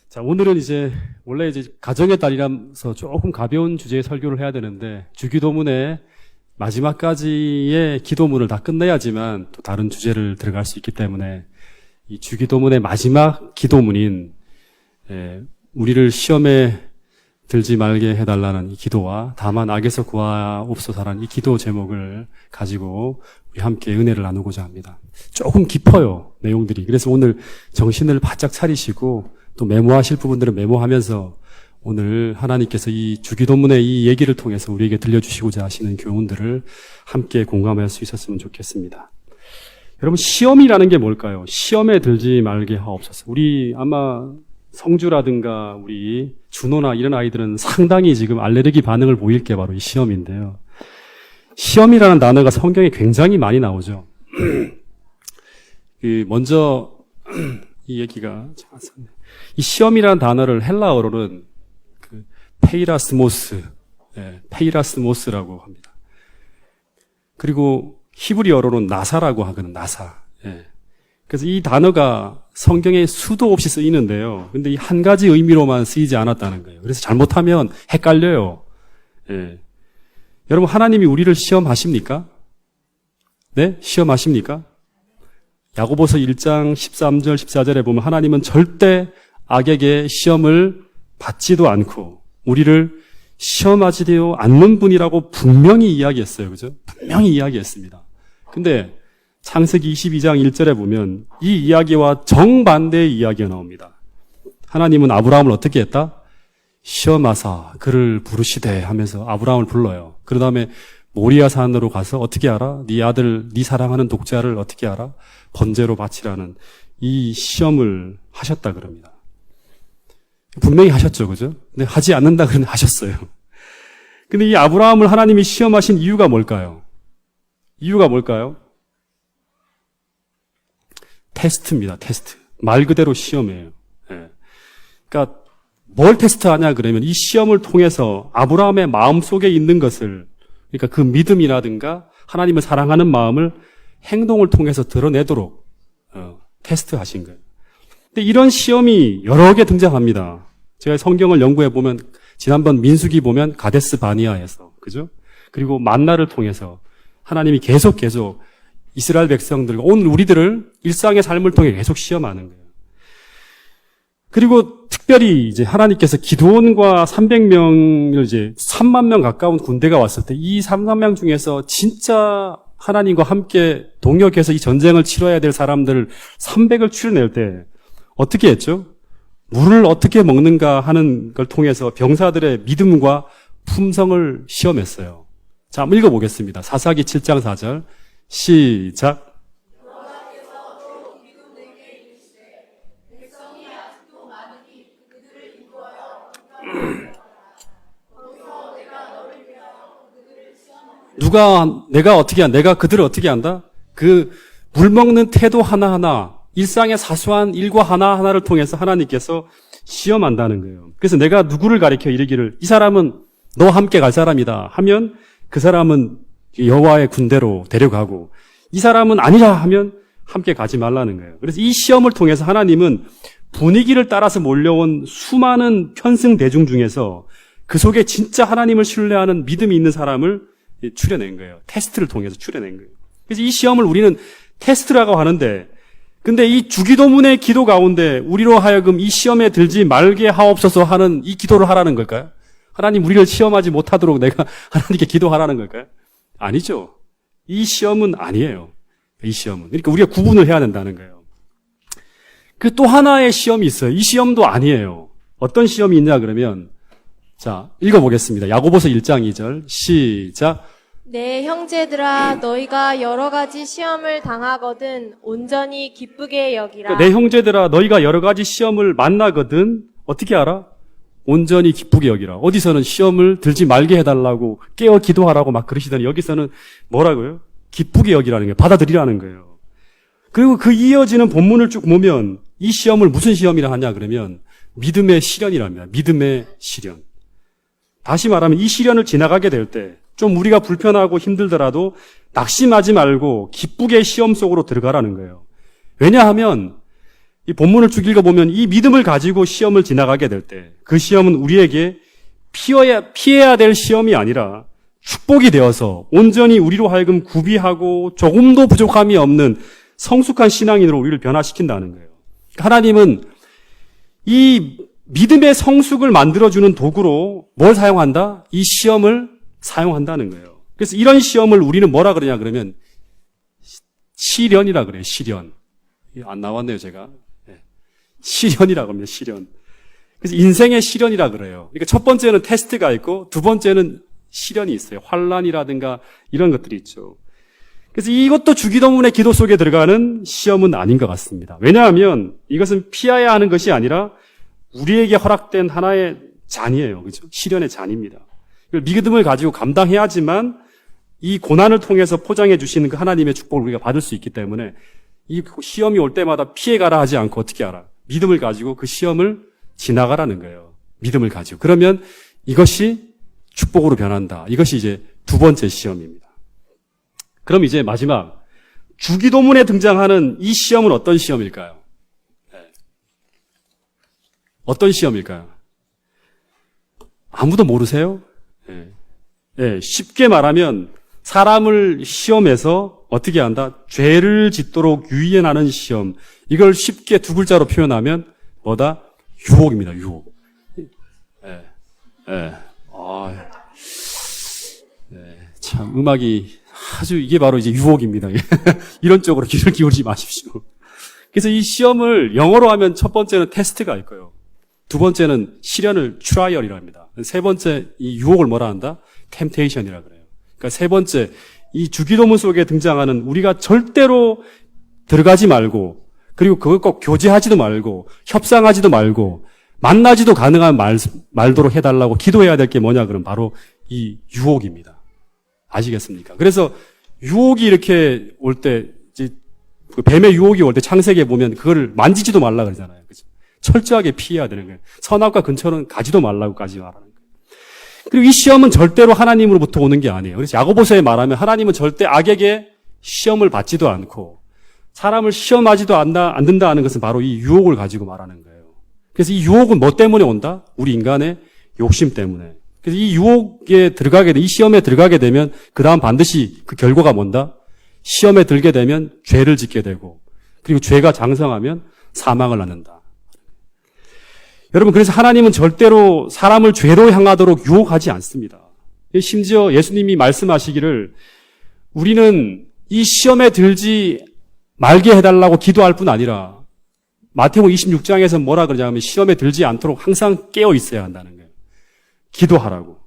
자, 오늘은 원래 가정의 달이라서 조금 가벼운 주제의 설교를 해야 되는데, 주기도문의 마지막까지의 기도문을 다 끝내야지만 또 다른 주제를 들어갈 수 있기 때문에, 이 주기도문의 마지막 기도문인, 우리를 시험에 들지 말게 해달라는 이 기도와 다만 악에서 구하옵소서라는 이 기도 제목을 가지고 우리 함께 은혜를 나누고자 합니다. 조금 깊어요, 내용들이. 그래서 오늘 정신을 바짝 차리시고 또 메모하실 부분들은 메모하면서 오늘 하나님께서 이 주기도문의 이 얘기를 통해서 우리에게 들려주시고자 하시는 교훈들을 함께 공감할 수 있었으면 좋겠습니다. 여러분, 시험이라는 게 뭘까요? 시험에 들지 말게 하옵소서. 우리 아마 성주라든가 우리 준호나 이런 아이들은 상당히 지금 알레르기 반응을 보일 게 바로 이 시험인데요. 시험이라는 단어가 성경에 굉장히 많이 나오죠. 먼저 이 얘기가 이 시험이라는 단어를 헬라어로는 페이라스모스라고 합니다. 그리고 히브리어로는 나사라고 하거든요. 나사. 그래서 이 단어가 성경에 수도 없이 쓰이는데요. 근데 이 한 가지 의미로만 쓰이지 않았다는 거예요. 그래서 잘못하면 헷갈려요. 여러분, 하나님이 우리를 시험하십니까? 네? 시험하십니까? 야고보서 1장 13절 14절에 보면 하나님은 절대 악에게 시험을 받지도 않고 우리를 시험하지도 않는 분이라고 분명히 이야기했어요. 그죠? 분명히 이야기했습니다. 근데 창세기 22장 1절에 보면 이 이야기와 정반대의 이야기가 나옵니다. 하나님은 아브라함을 어떻게 했다? 시험하사 그를 부르시되 하면서 아브라함을 불러요. 그 다음에 모리아 산으로 가서 어떻게 알아? 네 아들, 네 사랑하는 독자를 어떻게 알아? 번제로 바치라는 이 시험을 하셨다 그럽니다. 분명히 하셨죠, 그죠? 근데 하지 않는다 그러는데 하셨어요. 근데 이 아브라함을 하나님이 시험하신 이유가 뭘까요? 이유가 뭘까요? 테스트입니다, 테스트. 말 그대로 시험이에요. 그러니까 뭘 테스트하냐 그러면 이 시험을 통해서 아브라함의 마음속에 있는 것을, 그러니까 그 믿음이라든가 하나님을 사랑하는 마음을 행동을 통해서 드러내도록 테스트하신 거예요. 근데 이런 시험이 여러 개 등장합니다. 제가 성경을 연구해 보면 지난번 민수기 보면 가데스 바니아에서, 그죠? 그리고 만나를 통해서 하나님이 계속 이스라엘 백성들과 오늘 우리들을 일상의 삶을 통해 계속 시험하는 거예요. 그리고 특별히 하나님께서 기드온과 300명을 3만 명 가까운 군대가 왔을 때 이 3만 명 중에서 진짜 하나님과 함께 동역해서 이 전쟁을 치러야 될 사람들 300을 추려낼 때 어떻게 했죠? 물을 어떻게 먹는가 하는 걸 통해서 병사들의 믿음과 품성을 시험했어요. 자, 한번 읽어보겠습니다. 사사기 7장 4절 시작. 내가 어떻게 한다? 내가 그들을 어떻게 한다? 그 물 먹는 태도 하나하나, 일상의 사소한 일과 하나하나를 통해서 하나님께서 시험한다는 거예요. 그래서 내가 누구를 가리켜 이르기를 이 사람은 너와 함께 갈 사람이다 하면 그 사람은 여호와의 군대로 데려가고 이 사람은 아니라 하면 함께 가지 말라는 거예요. 그래서 이 시험을 통해서 하나님은 분위기를 따라서 몰려온 수많은 편승 대중 중에서 그 속에 진짜 하나님을 신뢰하는 믿음이 있는 사람을 추려낸 거예요. 테스트를 통해서 추려낸 거예요. 그래서 이 시험을 우리는 테스트라고 하는데, 근데 이 주기도문의 기도 가운데 우리로 하여금 이 시험에 들지 말게 하옵소서 하는 이 기도를 하라는 걸까요? 하나님 우리를 시험하지 못하도록 내가 하나님께 기도하라는 걸까요? 아니죠. 이 시험은 아니에요. 이 시험은. 그러니까 우리가 구분을 해야 된다는 거예요. 그 또 하나의 시험이 있어요. 이 시험도 아니에요. 어떤 시험이 있냐 그러면, 자, 읽어보겠습니다. 야고보서 1장 2절 시작. 내 형제들아, 너희가 여러 가지 시험을 당하거든 온전히 기쁘게 여기라. 내 형제들아, 너희가 여러 가지 시험을 만나거든 어떻게 알아? 온전히 기쁘게 여기라. 어디서는 시험을 들지 말게 해달라고 깨어 기도하라고 막 그러시더니 여기서는 뭐라고요? 기쁘게 여기라는 거예요. 받아들이라는 거예요. 그리고 그 이어지는 본문을 쭉 보면 이 시험을 무슨 시험이라 하냐 그러면 믿음의 시련이랍니다. 믿음의 시련. 다시 말하면 이 시련을 지나가게 될 때 좀 우리가 불편하고 힘들더라도 낙심하지 말고 기쁘게 시험 속으로 들어가라는 거예요. 왜냐하면 이 본문을 쭉 읽어보면 이 믿음을 가지고 시험을 지나가게 될 때 그 시험은 우리에게 피해야 될 시험이 아니라 축복이 되어서 온전히 우리로 하여금 구비하고 조금도 부족함이 없는 성숙한 신앙인으로 우리를 변화시킨다는 거예요. 하나님은 이 믿음의 성숙을 만들어주는 도구로 뭘 사용한다? 이 시험을 사용한다는 거예요. 그래서 이런 시험을 우리는 뭐라 그러냐 그러면 시련이라 그래요. 시련. 안 나왔네요, 제가. 시련이라고 합니다. 시련. 그래서 인생의 시련이라 그래요. 그러니까 첫 번째는 테스트가 있고 두 번째는 시련이 있어요. 환란이라든가 이런 것들이 있죠. 그래서 이것도 주기도문의 기도 속에 들어가는 시험은 아닌 것 같습니다. 왜냐하면 이것은 피해야 하는 것이 아니라 우리에게 허락된 하나의 잔이에요. 그죠? 시련의 잔입니다. 믿음을 가지고 감당해야지만 이 고난을 통해서 포장해 주시는 그 하나님의 축복을 우리가 받을 수 있기 때문에 이 시험이 올 때마다 피해가라 하지 않고 어떻게 알아? 믿음을 가지고 그 시험을 지나가라는 거예요. 믿음을 가지고. 그러면 이것이 축복으로 변한다. 이것이 이제 두 번째 시험입니다. 그럼 이제 마지막 주기도문에 등장하는 이 시험은 어떤 시험일까요? 어떤 시험일까요? 아무도 모르세요? 쉽게 말하면 사람을 시험해서 어떻게 한다? 죄를 짓도록 유인하는 시험. 이걸 쉽게 두 글자로 표현하면 뭐다? 유혹입니다. 유혹. 참 음악이 아주 이게 바로 이제 유혹입니다. 이런 쪽으로 귀를 기울이지 마십시오. 그래서 이 시험을 영어로 하면 첫 번째는 테스트가 있고요. 두 번째는 시련을 트라이얼이라 합니다. 세 번째 이 유혹을 뭐라 한다? 템테이션이라 그래요. 그러니까 세 번째 이 주기도문 속에 등장하는 우리가 절대로 들어가지 말고 그리고 그걸 꼭 교제하지도 말고 협상하지도 말고 만나지도 가능한 말도록 해달라고 기도해야 될 게 뭐냐 그러면 바로 이 유혹입니다. 아시겠습니까? 그래서 유혹이 이렇게 올 때 이제 그 뱀의 유혹이 올 때 창세기에 보면 그걸 만지지도 말라 그러잖아요. 그죠? 철저하게 피해야 되는 거예요. 선악과 근처는 가지도 말라고까지 말하는 거예요. 그리고 이 시험은 절대로 하나님으로부터 오는 게 아니에요. 그래서 야고보서에 말하면 하나님은 절대 악에게 시험을 받지도 않고 사람을 시험하지도 않는다 하는 것은 바로 이 유혹을 가지고 말하는 거예요. 그래서 이 유혹은 뭐 때문에 온다? 우리 인간의 욕심 때문에. 그래서 이 유혹에 들어가게 돼, 이 시험에 들어가게 되면 그 다음 반드시 그 결과가 뭔다? 시험에 들게 되면 죄를 짓게 되고 그리고 죄가 장성하면 사망을 낳는다. 여러분 그래서 하나님은 절대로 사람을 죄로 향하도록 유혹하지 않습니다. 심지어 예수님이 말씀하시기를 우리는 이 시험에 들지 말게 해달라고 기도할 뿐 아니라 마태복음 26장에서 뭐라 그러냐면 시험에 들지 않도록 항상 깨어 있어야 한다는 거예요. 기도하라고.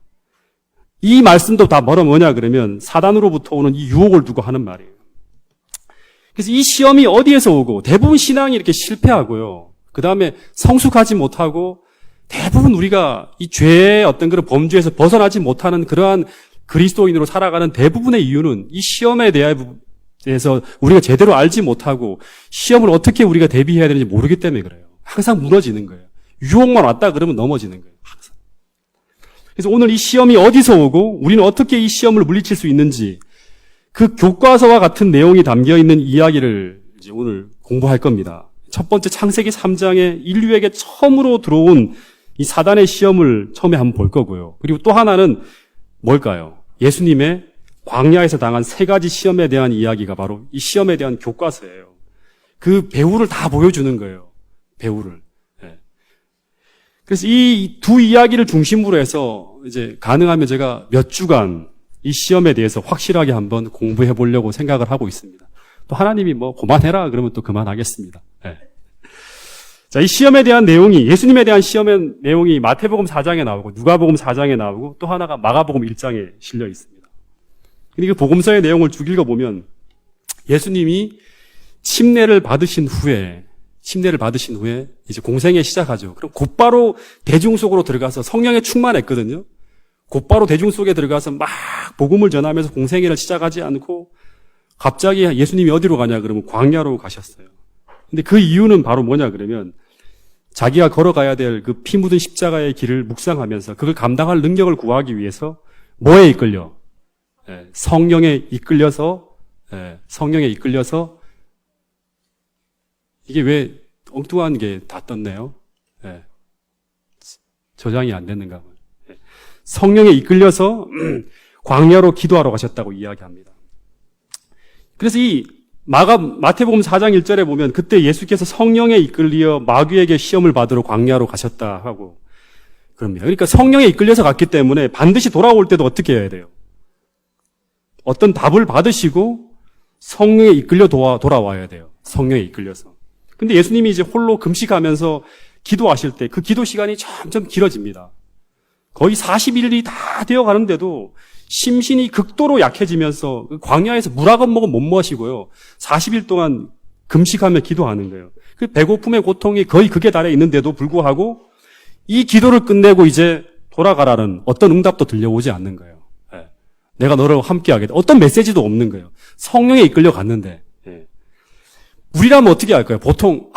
이 말씀도 다 뭐냐 그러면 사단으로부터 오는 이 유혹을 두고 하는 말이에요. 그래서 이 시험이 어디에서 오고 대부분 신앙이 이렇게 실패하고요. 그 다음에 성숙하지 못하고 대부분 우리가 이 죄의 어떤 그런 범죄에서 벗어나지 못하는 그러한 그리스도인으로 살아가는 대부분의 이유는 이 시험에 대해서 우리가 제대로 알지 못하고 시험을 어떻게 우리가 대비해야 되는지 모르기 때문에 그래요. 항상 무너지는 거예요. 유혹만 왔다 그러면 넘어지는 거예요. 항상. 그래서 오늘 이 시험이 어디서 오고 우리는 어떻게 이 시험을 물리칠 수 있는지 그 교과서와 같은 내용이 담겨 있는 이야기를 이제 오늘 공부할 겁니다. 첫 번째 창세기 3장에 인류에게 처음으로 들어온 이 사단의 시험을 처음에 한번 볼 거고요. 그리고 또 하나는 뭘까요? 예수님의 광야에서 당한 세 가지 시험에 대한 이야기가 바로 이 시험에 대한 교과서예요. 그 배후를 다 보여주는 거예요. 배후를. 그래서 이 두 이야기를 중심으로 해서 이제 가능하면 제가 몇 주간 이 시험에 대해서 확실하게 한번 공부해 보려고 생각을 하고 있습니다. 또 하나님이 뭐 그만해라 그러면 또 그만하겠습니다. 자, 이 시험에 대한 내용이 예수님에 대한 시험의 내용이 마태복음 4장에 나오고 누가복음 4장에 나오고 또 하나가 마가복음 1장에 실려 있습니다. 근데 그 복음서의 내용을 쭉 읽어보면 예수님이 침례를 받으신 후에 이제 공생애 시작하죠. 그럼 곧바로 대중 속으로 들어가서 성령에 충만했거든요. 곧바로 대중 속에 들어가서 막 복음을 전하면서 공생애를 시작하지 않고 갑자기 예수님이 어디로 가냐 그러면 광야로 가셨어요. 근데 그 이유는 바로 뭐냐 그러면 자기가 걸어가야 될 그 피 묻은 십자가의 길을 묵상하면서 그걸 감당할 능력을 구하기 위해서 뭐에 이끌려? 성령에 이끌려서 이게 왜 엉뚱한 게 다 떴네요. 예. 저장이 안 됐는가 봐요. 예. 성령에 이끌려서 광야로 기도하러 가셨다고 이야기합니다. 그래서 이 마태복음 4장 1절에 보면 그때 예수께서 성령에 이끌려 마귀에게 시험을 받으러 광야로 가셨다 하고 그럽니다. 그러니까 성령에 이끌려서 갔기 때문에 반드시 돌아올 때도 어떻게 해야 돼요? 어떤 답을 받으시고 성령에 이끌려 돌아와야 돼요. 성령에 이끌려서. 근데 예수님이 이제 홀로 금식하면서 기도하실 때 그 기도 시간이 점점 길어집니다. 거의 40일이 다 되어 가는데도 심신이 극도로 약해지면서 광야에서 물 한 모금 못 마시고요. 40일 동안 금식하며 기도하는 거예요. 그 배고픔의 고통이 거의 극에 달해 있는데도 불구하고 이 기도를 끝내고 이제 돌아가라는 어떤 응답도 들려오지 않는 거예요. 예. 내가 너를 함께 하겠다. 어떤 메시지도 없는 거예요. 성령에 이끌려 갔는데. 예. 우리라면 어떻게 할까요? 보통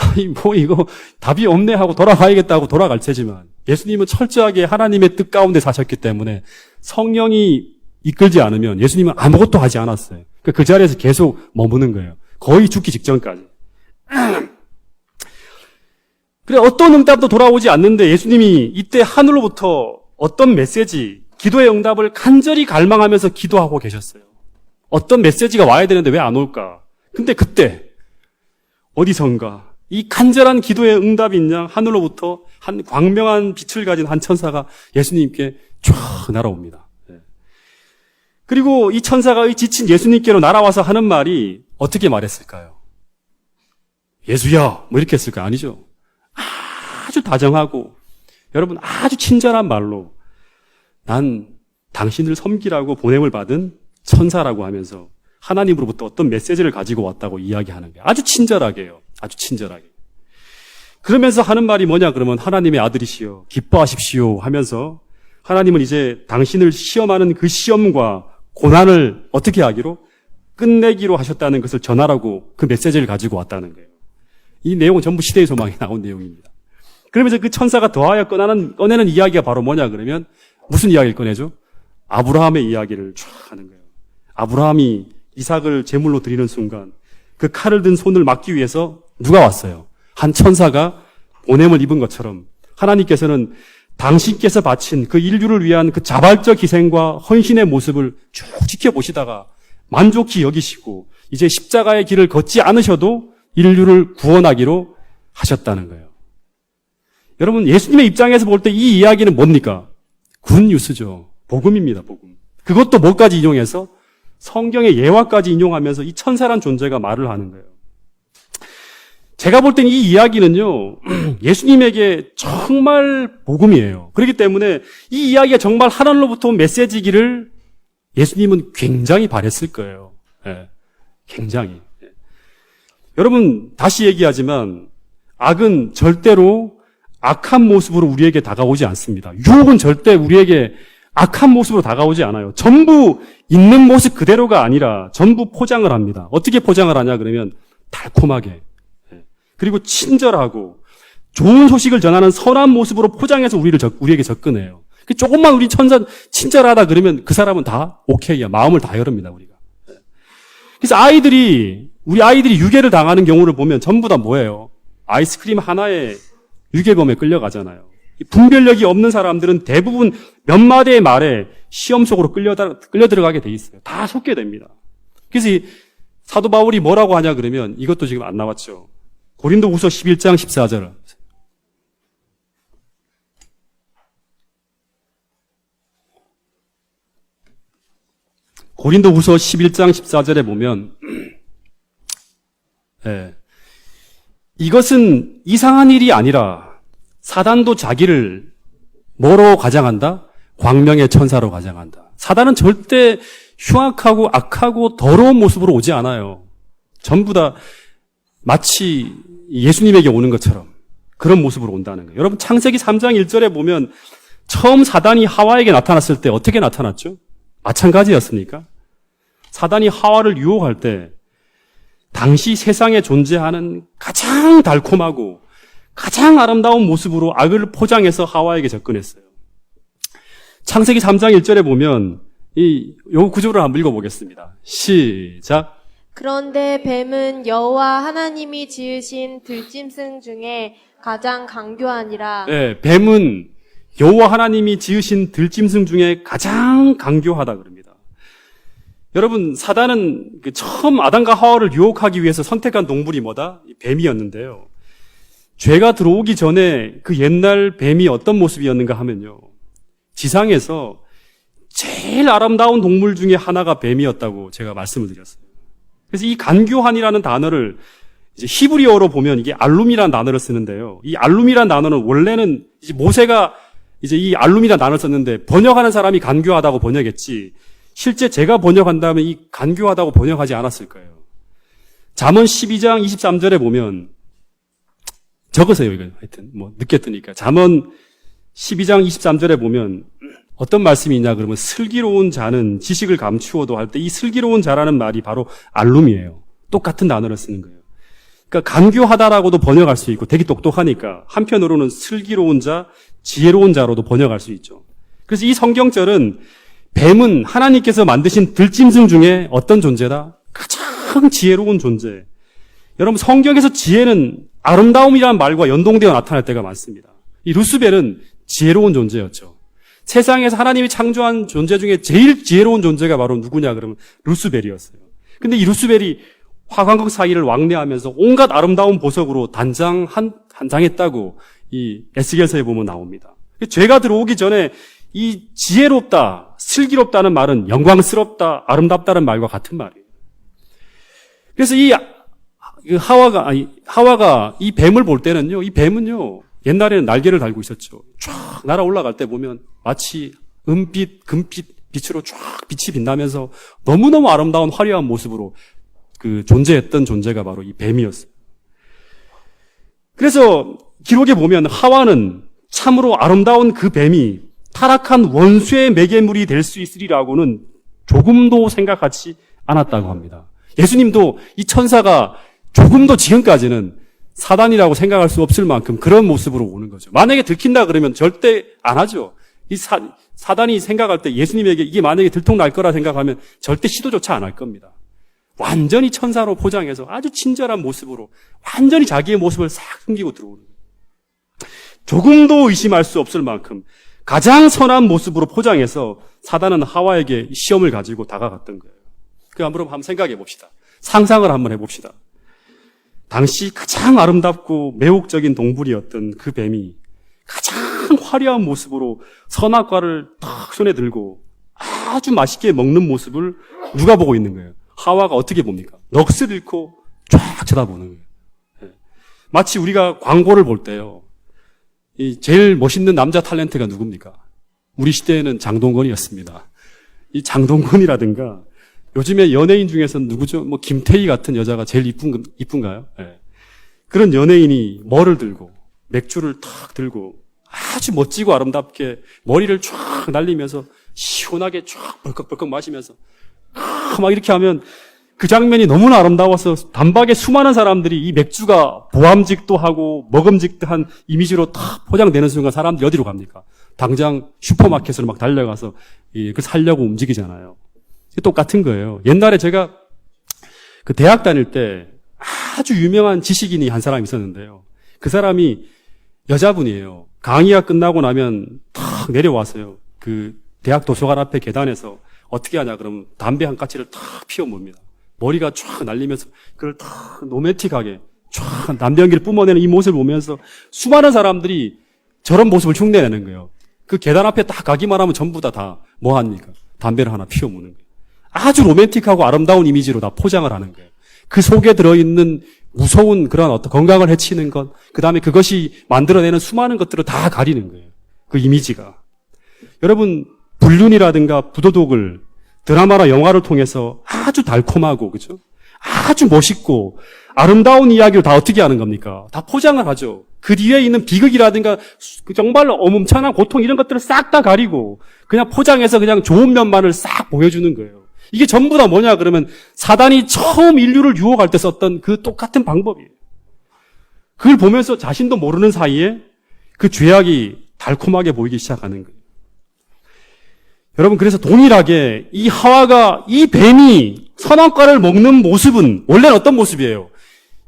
이거 답이 없네 하고 돌아가야겠다 고 돌아갈 테지만 예수님은 철저하게 하나님의 뜻 가운데 사셨기 때문에 성령이 이끌지 않으면 예수님은 아무것도 하지 않았어요. 그 자리에서 계속 머무는 거예요. 거의 죽기 직전까지. 그래 어떤 응답도 돌아오지 않는데 예수님이 이때 하늘로부터 어떤 메시지, 기도의 응답을 간절히 갈망하면서 기도하고 계셨어요. 어떤 메시지가 와야 되는데 왜 안 올까? 근데 그때 어디선가 이 간절한 기도의 응답인 양 하늘로부터 한 광명한 빛을 가진 한 천사가 예수님께 쫙 날아옵니다. 그리고 이 천사가 지친 예수님께로 날아와서 하는 말이 어떻게 말했을까요? 예수야 뭐 이렇게 했을까요? 아니죠. 아주 다정하고 여러분 아주 친절한 말로 난 당신을 섬기라고 보냄을 받은 천사라고 하면서 하나님으로부터 어떤 메시지를 가지고 왔다고 이야기하는 거예요. 아주 친절하게요. 아주 친절하게. 그러면서 하는 말이 뭐냐 그러면 하나님의 아들이시여 기뻐하십시오 하면서 하나님은 이제 당신을 시험하는 그 시험과 고난을 어떻게 하기로? 끝내기로 하셨다는 것을 전하라고 그 메시지를 가지고 왔다는 거예요. 이 내용은 전부 시대의 소망이 나온 내용입니다. 그러면서 그 천사가 더하여 꺼내는 이야기가 바로 뭐냐 그러면 무슨 이야기를 꺼내죠? 아브라함의 이야기를 쫙 하는 거예요. 아브라함이 이삭을 제물로 드리는 순간 그 칼을 든 손을 막기 위해서 누가 왔어요? 한 천사가 보냄을 입은 것처럼 하나님께서는 당신께서 바친 그 인류를 위한 그 자발적 희생과 헌신의 모습을 쭉 지켜보시다가 만족히 여기시고 이제 십자가의 길을 걷지 않으셔도 인류를 구원하기로 하셨다는 거예요. 여러분 예수님의 입장에서 볼 때 이 이야기는 뭡니까? 굿뉴스죠. 복음입니다. 복음. 그것도 뭐까지 인용해서? 성경의 예화까지 인용하면서 이 천사란 존재가 말을 하는 거예요. 제가 볼 땐 이 이야기는요, 예수님에게 정말 복음이에요. 그렇기 때문에 이 이야기가 정말 하나님로부터 온 메시지기를 예수님은 굉장히 바랬을 거예요. 예, 굉장히. 예. 여러분, 다시 얘기하지만, 악은 절대로 악한 모습으로 우리에게 다가오지 않습니다. 유혹은 절대 우리에게 악한 모습으로 다가오지 않아요. 전부 있는 모습 그대로가 아니라 전부 포장을 합니다. 어떻게 포장을 하냐 그러면 달콤하게. 그리고 친절하고 좋은 소식을 전하는 선한 모습으로 포장해서 우리에게 접근해요. 조금만 우리 친절하다 그러면 그 사람은 다 오케이야. 마음을 다 열습니다, 우리가. 그래서 우리 아이들이 유괴를 당하는 경우를 보면 전부 다 뭐예요? 아이스크림 하나에 유괴범에 끌려가잖아요. 분별력이 없는 사람들은 대부분 몇 마디의 말에 시험 속으로 끌려 들어가게 돼 있어요. 다 속게 됩니다. 그래서 이 사도 바울이 뭐라고 하냐 그러면 이것도 지금 안 나왔죠. 고린도후서 11장 14절. 고린도후서 11장 14절에 보면 이것은 이상한 일이 아니라 사단도 자기를 뭐로 가장한다? 광명의 천사로 가장한다. 사단은 절대 흉악하고 악하고 더러운 모습으로 오지 않아요. 전부 다 마치 예수님에게 오는 것처럼 그런 모습으로 온다는 거예요. 여러분 창세기 3장 1절에 보면 처음 사단이 하와에게 나타났을 때 어떻게 나타났죠? 마찬가지였습니까? 사단이 하와를 유혹할 때 당시 세상에 존재하는 가장 달콤하고 가장 아름다운 모습으로 악을 포장해서 하와에게 접근했어요. 창세기 3장 1절에 보면 요 구조를 한번 읽어보겠습니다. 시작. 그런데 뱀은 여호와 하나님이 지으신 들짐승 중에 가장 강교하니라. 예, 뱀은 여호와 하나님이 지으신 들짐승 중에 가장 강교하다 그럽니다. 여러분, 사단은 처음 아담과 하와를 유혹하기 위해서 선택한 동물이 뭐다? 뱀이었는데요. 죄가 들어오기 전에 그 옛날 뱀이 어떤 모습이었는가 하면요. 지상에서 제일 아름다운 동물 중에 하나가 뱀이었다고 제가 말씀을 드렸어요. 그래서 이 간교한이라는 단어를 이제 히브리어로 보면 이게 알룸이라는 단어를 쓰는데요. 이 알룸이라는 단어는 원래는 이제 모세가 이제 이 알룸이라는 단어를 썼는데 번역하는 사람이 간교하다고 번역했지 실제 제가 번역한다면 이 간교하다고 번역하지 않았을 거예요. 잠언 12장 23절에 보면 적으세요, 이거. 하여튼 늦게 뜨니까. 잠언 12장 23절에 보면 어떤 말씀이 있냐 그러면 슬기로운 자는 지식을 감추어도 할 때 이 슬기로운 자라는 말이 바로 알룸이에요. 똑같은 단어를 쓰는 거예요. 그러니까 간교하다라고도 번역할 수 있고 되게 똑똑하니까 한편으로는 슬기로운 자, 지혜로운 자로도 번역할 수 있죠. 그래서 이 성경절은 뱀은 하나님께서 만드신 들짐승 중에 어떤 존재다? 가장 지혜로운 존재. 여러분, 성경에서 지혜는 아름다움이라는 말과 연동되어 나타날 때가 많습니다. 이 루스벨은 지혜로운 존재였죠. 세상에서 하나님이 창조한 존재 중에 제일 지혜로운 존재가 바로 누구냐 그러면 루스벨이었어요. 근데 이 루스벨이 화광극 사이를 왕래하면서 온갖 아름다운 보석으로 단장 한 장했다고 이 에스겔서에 보면 나옵니다. 죄가 들어오기 전에 이 지혜롭다, 슬기롭다는 말은 영광스럽다, 아름답다는 말과 같은 말이에요. 그래서 이 하와가 이 뱀을 볼 때는요, 이 뱀은요, 옛날에는 날개를 달고 있었죠. 쫙 날아 올라갈 때 보면 마치 은빛, 금빛 빛으로 쫙 빛이 빛나면서 너무너무 아름다운 화려한 모습으로 존재했던 존재가 바로 이 뱀이었어요. 그래서 기록에 보면 하와는 참으로 아름다운 그 뱀이 타락한 원수의 매개물이 될 수 있으리라고는 조금도 생각하지 않았다고 합니다. 예수님도 이 천사가 조금도 지금까지는 사단이라고 생각할 수 없을 만큼 그런 모습으로 오는 거죠. 만약에 들킨다 그러면 절대 안 하죠. 이 사단이 생각할 때 예수님에게 이게 만약에 들통날 거라 생각하면 절대 시도조차 안 할 겁니다. 완전히 천사로 포장해서 아주 친절한 모습으로 완전히 자기의 모습을 싹 숨기고 들어오는 거예요. 조금도 의심할 수 없을 만큼 가장 선한 모습으로 포장해서 사단은 하와에게 시험을 가지고 다가갔던 거예요. 한번 생각해 봅시다. 상상을 한번 해봅시다. 당시 가장 아름답고 매혹적인 동물이었던 그 뱀이 가장 화려한 모습으로 선악과를 탁 손에 들고 아주 맛있게 먹는 모습을 누가 보고 있는 거예요? 하와가 어떻게 봅니까? 넋을 잃고 쫙 쳐다보는 거예요. 마치 우리가 광고를 볼 때요. 이 제일 멋있는 남자 탤런트가 누굽니까? 우리 시대에는 장동건이었습니다. 이 장동건이라든가 요즘에 연예인 중에서는 누구죠? 김태희 같은 여자가 제일 이쁜가요? 네. 그런 연예인이 뭐를 들고 맥주를 탁 들고 아주 멋지고 아름답게 머리를 쫙 날리면서 시원하게 쫙 벌컥벌컥 마시면서 막 이렇게 하면 그 장면이 너무나 아름다워서 단박에 수많은 사람들이 이 맥주가 보암직도 하고 먹음직한 이미지로 탁 포장되는 순간 사람들이 어디로 갑니까? 당장 슈퍼마켓으로 막 달려가서 그걸 사려고 움직이잖아요. 똑같은 거예요. 옛날에 제가 그 대학 다닐 때 아주 유명한 지식인이 한 사람이 있었는데요. 그 사람이 여자분이에요. 강의가 끝나고 나면 탁 내려와서요. 그 대학 도서관 앞에 계단에서 어떻게 하냐 그러면 담배 한 까치를 탁 피워봅니다. 머리가 쫙 날리면서 그걸 탁 로맨틱하게 쫙 담배 연기를 뿜어내는 이 모습을 보면서 수많은 사람들이 저런 모습을 흉내내는 거예요. 그 계단 앞에 딱 가기만 하면 전부 다 뭐 합니까? 담배를 하나 피워보는 거예요. 아주 로맨틱하고 아름다운 이미지로 다 포장을 하는 거예요. 그 속에 들어있는 무서운 그런 어떤 건강을 해치는 것, 그 다음에 그것이 만들어내는 수많은 것들을 다 가리는 거예요. 그 이미지가. 여러분, 불륜이라든가 부도덕을 드라마나 영화를 통해서 아주 달콤하고, 그죠? 아주 멋있고, 아름다운 이야기를 다 어떻게 하는 겁니까? 다 포장을 하죠. 그 뒤에 있는 비극이라든가, 정말 엄청난 고통 이런 것들을 싹 다 가리고, 그냥 포장해서 그냥 좋은 면만을 싹 보여주는 거예요. 이게 전부 다 뭐냐 그러면 사단이 처음 인류를 유혹할 때 썼던 그 똑같은 방법이에요. 그걸 보면서 자신도 모르는 사이에 그 죄악이 달콤하게 보이기 시작하는 거예요. 여러분, 그래서 동일하게 이 하와가 이 뱀이 선악과를 먹는 모습은 원래는 어떤 모습이에요?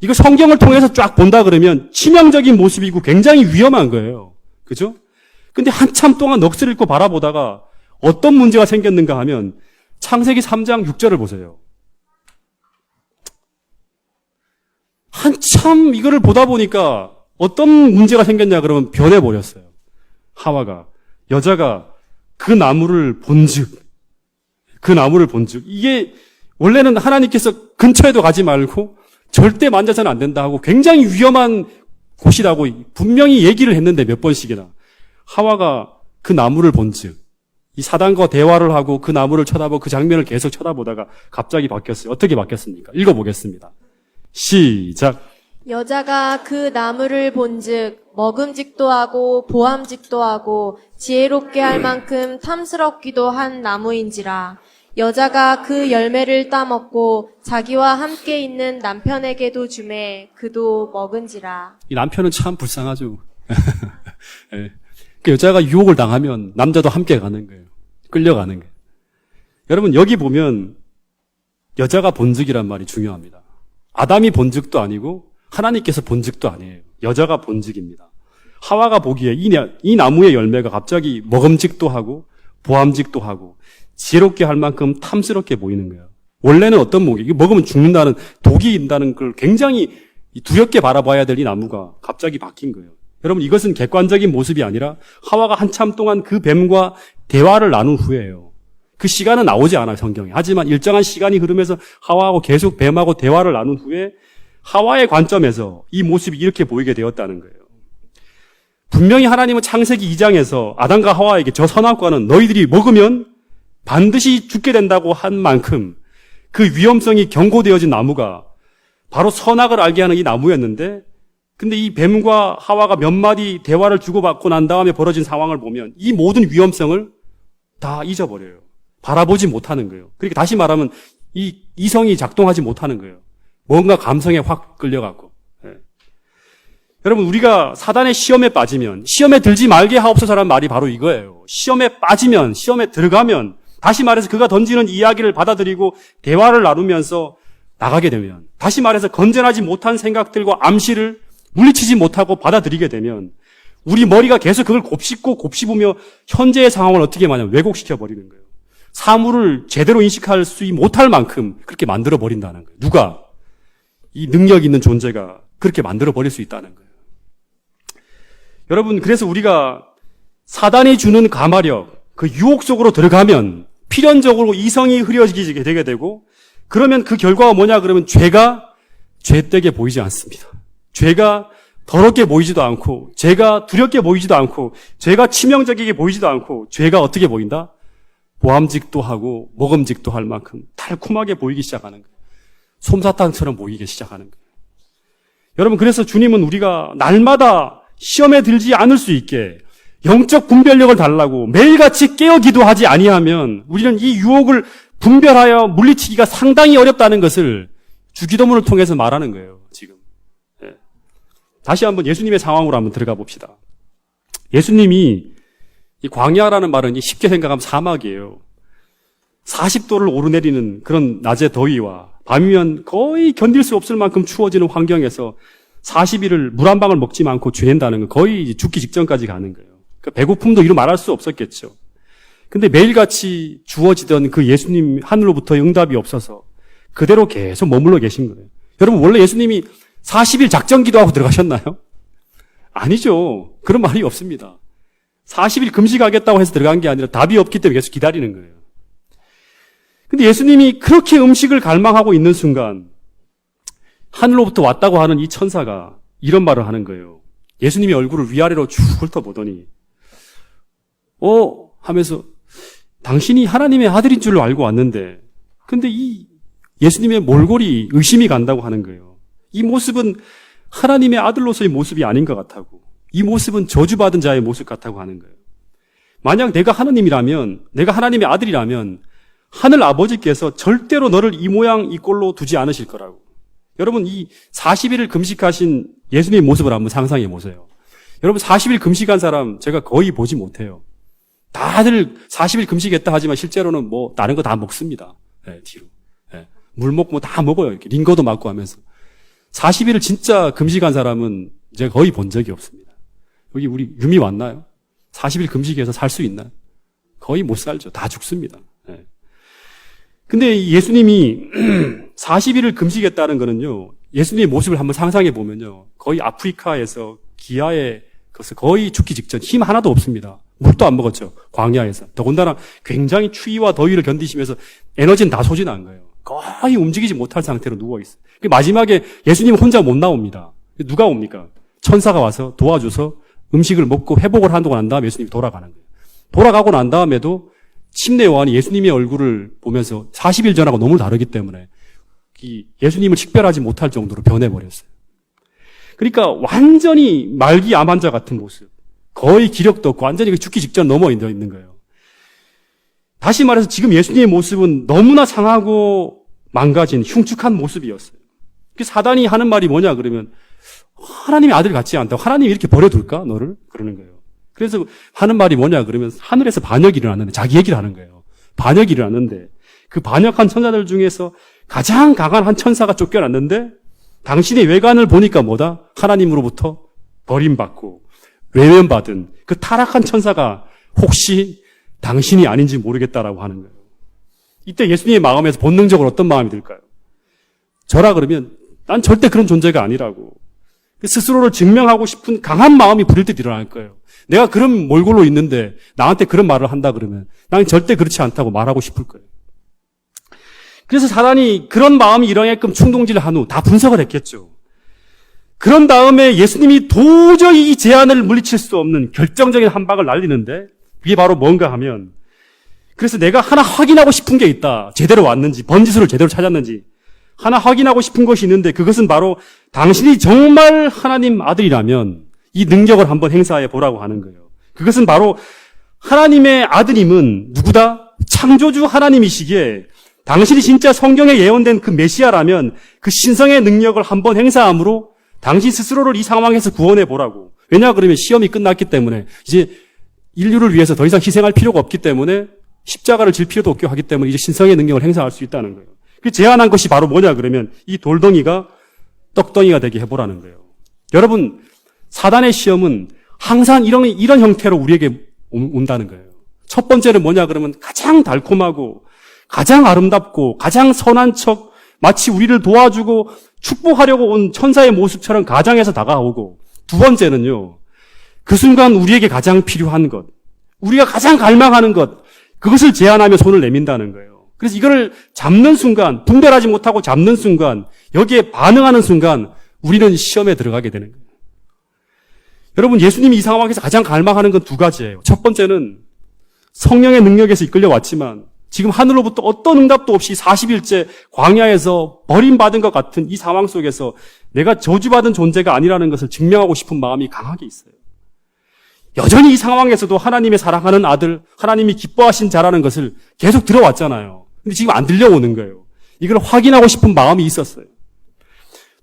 이거 성경을 통해서 쫙 본다 그러면 치명적인 모습이고 굉장히 위험한 거예요. 그죠? 근데 한참 동안 넋을 잃고 바라보다가 어떤 문제가 생겼는가 하면 창세기 3장 6절을 보세요. 한참 이거를 보다 보니까 어떤 문제가 생겼냐 그러면 변해버렸어요. 하와가. 여자가 그 나무를 본즉 이게 원래는 하나님께서 근처에도 가지 말고 절대 만져서는 안 된다 하고 굉장히 위험한 곳이라고 분명히 얘기를 했는데 몇 번씩이나 하와가 그 나무를 본즉 이 사단과 대화를 하고 그 나무를 쳐다보고 그 장면을 계속 쳐다보다가 갑자기 바뀌었어요. 어떻게 바뀌었습니까? 읽어보겠습니다. 시작. 여자가 그 나무를 본즉 먹음직도 하고 보암직도 하고 지혜롭게 할 만큼 탐스럽기도 한 나무인지라. 여자가 그 열매를 따먹고 자기와 함께 있는 남편에게도 주매 그도 먹은지라. 이 남편은 참 불쌍하죠. 네. 그 여자가 유혹을 당하면 남자도 함께 가는 거예요. 끌려가는 거예요. 여러분 여기 보면 여자가 본즉이란 말이 중요합니다. 아담이 본즉도 아니고 하나님께서 본즉도 아니에요. 여자가 본즉입니다. 하와가 보기에 이 나무의 열매가 갑자기 먹음직도 하고 보암직도 하고 지혜롭게 할 만큼 탐스럽게 보이는 거예요. 원래는 어떤 목이 먹으면 죽는다는 독이 있다는 걸 굉장히 두렵게 바라봐야 될 이 나무가 갑자기 바뀐 거예요. 여러분 이것은 객관적인 모습이 아니라 하와가 한참 동안 그 뱀과 대화를 나눈 후에요. 그 시간은 나오지 않아요, 성경에. 하지만 일정한 시간이 흐르면서 하와하고 계속 뱀하고 대화를 나눈 후에 하와의 관점에서 이 모습이 이렇게 보이게 되었다는 거예요. 분명히 하나님은 창세기 2장에서 아담과 하와에게 저 선악과는 너희들이 먹으면 반드시 죽게 된다고 한 만큼 그 위험성이 경고되어진 나무가 바로 선악을 알게 하는 이 나무였는데 근데 이 뱀과 하와가 몇 마디 대화를 주고받고 난 다음에 벌어진 상황을 보면 이 모든 위험성을 다 잊어버려요. 바라보지 못하는 거예요. 그러니까 다시 말하면 이 이성이 작동하지 못하는 거예요. 뭔가 감성에 확 끌려가고. 예. 여러분 우리가 사단의 시험에 빠지면 시험에 들지 말게 하옵소서라는 말이 바로 이거예요. 시험에 빠지면 시험에 들어가면 다시 말해서 그가 던지는 이야기를 받아들이고 대화를 나누면서 나가게 되면 다시 말해서 건전하지 못한 생각들과 암시를 물리치지 못하고 받아들이게 되면 우리 머리가 계속 그걸 곱씹으며 현재의 상황을 어떻게 하냐면 왜곡시켜버리는 거예요. 사물을 제대로 인식할 수 못할 만큼 그렇게 만들어버린다는 거예요. 누가? 이 능력 있는 존재가 그렇게 만들어버릴 수 있다는 거예요. 여러분 그래서 우리가 사단이 주는 가마력, 그 유혹 속으로 들어가면 필연적으로 이성이 흐려지게 되게 되고 그러면 그 결과가 뭐냐 그러면 죄가 죄되게 보이지 않습니다. 죄가 더럽게 보이지도 않고 죄가 두렵게 보이지도 않고 죄가 치명적이게 보이지도 않고 죄가 어떻게 보인다? 보암직도 하고 먹음직도 할 만큼 달콤하게 보이기 시작하는 거예요. 솜사탕처럼 보이기 시작하는 거예요. 여러분 그래서 주님은 우리가 날마다 시험에 들지 않을 수 있게 영적 분별력을 달라고 매일같이 깨어 기도하지 아니하면 우리는 이 유혹을 분별하여 물리치기가 상당히 어렵다는 것을 주기도문을 통해서 말하는 거예요. 지금. 예. 다시 한번 예수님의 상황으로 한번 들어가 봅시다. 예수님이 이 광야라는 말은 쉽게 생각하면 사막이에요. 40도를 오르내리는 그런 낮의 더위와 밤이면 거의 견딜 수 없을 만큼 추워지는 환경에서 40일을 물 한 방울 먹지 않고 지낸다는 건 거의 죽기 직전까지 가는 거예요. 그러니까 배고픔도 이루 말할 수 없었겠죠. 근데 매일같이 주어지던 그 예수님 하늘로부터 응답이 없어서 그대로 계속 머물러 계신 거예요. 여러분 원래 예수님이 40일 작전 기도하고 들어가셨나요? 아니죠. 그런 말이 없습니다. 40일 금식하겠다고 해서 들어간 게 아니라 답이 없기 때문에 계속 기다리는 거예요. 근데 예수님이 그렇게 음식을 갈망하고 있는 순간 하늘로부터 왔다고 하는 이 천사가 이런 말을 하는 거예요. 예수님의 얼굴을 위아래로 쭉 훑어보더니 하면서 당신이 하나님의 아들인 줄로 알고 왔는데 근데 이 예수님의 몰골이 의심이 간다고 하는 거예요. 이 모습은 하나님의 아들로서의 모습이 아닌 것 같다고 이 모습은 저주받은 자의 모습 같다고 하는 거예요. 만약 내가 하나님이라면 내가 하나님의 아들이라면 하늘 아버지께서 절대로 너를 이 모양 이 꼴로 두지 않으실 거라고. 여러분 이 40일을 금식하신 예수님의 모습을 한번 상상해 보세요. 여러분 40일 금식한 사람 제가 거의 보지 못해요. 다들 40일 금식했다 하지만 실제로는 뭐 다른 거 다 먹습니다. 네, 뒤로. 네. 물먹고 뭐 다 먹어요. 이렇게 링거도 맞고 하면서. 40일을 진짜 금식한 사람은 제가 거의 본 적이 없습니다. 여기 우리 유미 왔나요? 40일 금식해서 살 수 있나요? 거의 못 살죠. 다 죽습니다. 예. 근데 예수님이 40일을 금식했다는 거는요, 예수님의 모습을 한번 상상해 보면요, 거의 아프리카에서 기아에 거의 죽기 직전 힘 하나도 없습니다. 물도 안 먹었죠. 광야에서. 더군다나 굉장히 추위와 더위를 견디시면서 에너지는 다 소진한 거예요. 거의 움직이지 못할 상태로 누워있어요. 마지막에 예수님 혼자 못 나옵니다. 누가 옵니까? 천사가 와서 도와줘서 음식을 먹고 회복을 하고 난 다음에 예수님이 돌아가는 거예요. 돌아가고 난 다음에도 침례 요한이 예수님의 얼굴을 보면서 40일 전하고 너무 다르기 때문에 예수님을 식별하지 못할 정도로 변해버렸어요. 그러니까 완전히 말기 암 환자 같은 모습. 거의 기력도 없고 완전히 죽기 직전 넘어 있는 거예요. 다시 말해서 지금 예수님의 모습은 너무나 상하고 망가진 흉측한 모습이었어요. 사단이 하는 말이 뭐냐 그러면 하나님의 아들 같지 않다고. 하나님이 이렇게 버려둘까 너를? 그러는 거예요. 그래서 하는 말이 뭐냐 그러면 하늘에서 반역이 일어났는데 자기 얘기를 하는 거예요. 반역이 일어났는데 그 반역한 천사들 중에서 가장 강한 한 천사가 쫓겨났는데 당신의 외관을 보니까 뭐다? 하나님으로부터 버림받고 외면받은 그 타락한 천사가 혹시 당신이 아닌지 모르겠다라고 하는 거예요. 이때 예수님의 마음에서 본능적으로 어떤 마음이 들까요? 저라 그러면 난 절대 그런 존재가 아니라고. 스스로를 증명하고 싶은 강한 마음이 부릴 때 일어날 거예요. 내가 그런 몰골로 있는데 나한테 그런 말을 한다 그러면 난 절대 그렇지 않다고 말하고 싶을 거예요. 그래서 사단이 그런 마음이 일어나게끔 충동질을 한 후 다 분석을 했겠죠. 그런 다음에 예수님이 도저히 이 제안을 물리칠 수 없는 결정적인 한 방을 날리는데 그게 바로 뭔가 하면 그래서 내가 하나 확인하고 싶은 게 있다. 제대로 왔는지 번지수를 제대로 찾았는지 하나 확인하고 싶은 것이 있는데 그것은 바로 당신이 정말 하나님 아들이라면 이 능력을 한번 행사해 보라고 하는 거예요. 그것은 바로 하나님의 아드님은 누구다? 창조주 하나님이시기에 당신이 진짜 성경에 예언된 그 메시아라면 그 신성의 능력을 한번 행사함으로 당신 스스로를 이 상황에서 구원해 보라고. 왜냐 그러면 시험이 끝났기 때문에 이제 인류를 위해서 더 이상 희생할 필요가 없기 때문에 십자가를 질 필요도 없게 하기 때문에 이제 신성의 능력을 행사할 수 있다는 거예요. 그 제안한 것이 바로 뭐냐 그러면 이 돌덩이가 떡덩이가 되게 해보라는 거예요. 여러분 사단의 시험은 항상 이런 형태로 우리에게 온다는 거예요. 첫 번째는 뭐냐 그러면 가장 달콤하고 가장 아름답고 가장 선한 척 마치 우리를 도와주고 축복하려고 온 천사의 모습처럼 가장해서 다가오고 두 번째는요. 그 순간 우리에게 가장 필요한 것, 우리가 가장 갈망하는 것 그것을 제안하며 손을 내민다는 거예요. 그래서 이거를 잡는 순간 분별하지 못하고 잡는 순간 여기에 반응하는 순간 우리는 시험에 들어가게 되는 거예요. 여러분 예수님이 이 상황에서 가장 갈망하는 건 두 가지예요. 첫 번째는 성령의 능력에서 이끌려 왔지만 지금 하늘로부터 어떤 응답도 없이 40일째 광야에서 버림받은 것 같은 이 상황 속에서 내가 저주받은 존재가 아니라는 것을 증명하고 싶은 마음이 강하게 있어요. 여전히 이 상황에서도 하나님의 사랑하는 아들, 하나님이 기뻐하신 자라는 것을 계속 들어왔잖아요. 근데 지금 안 들려오는 거예요. 이걸 확인하고 싶은 마음이 있었어요.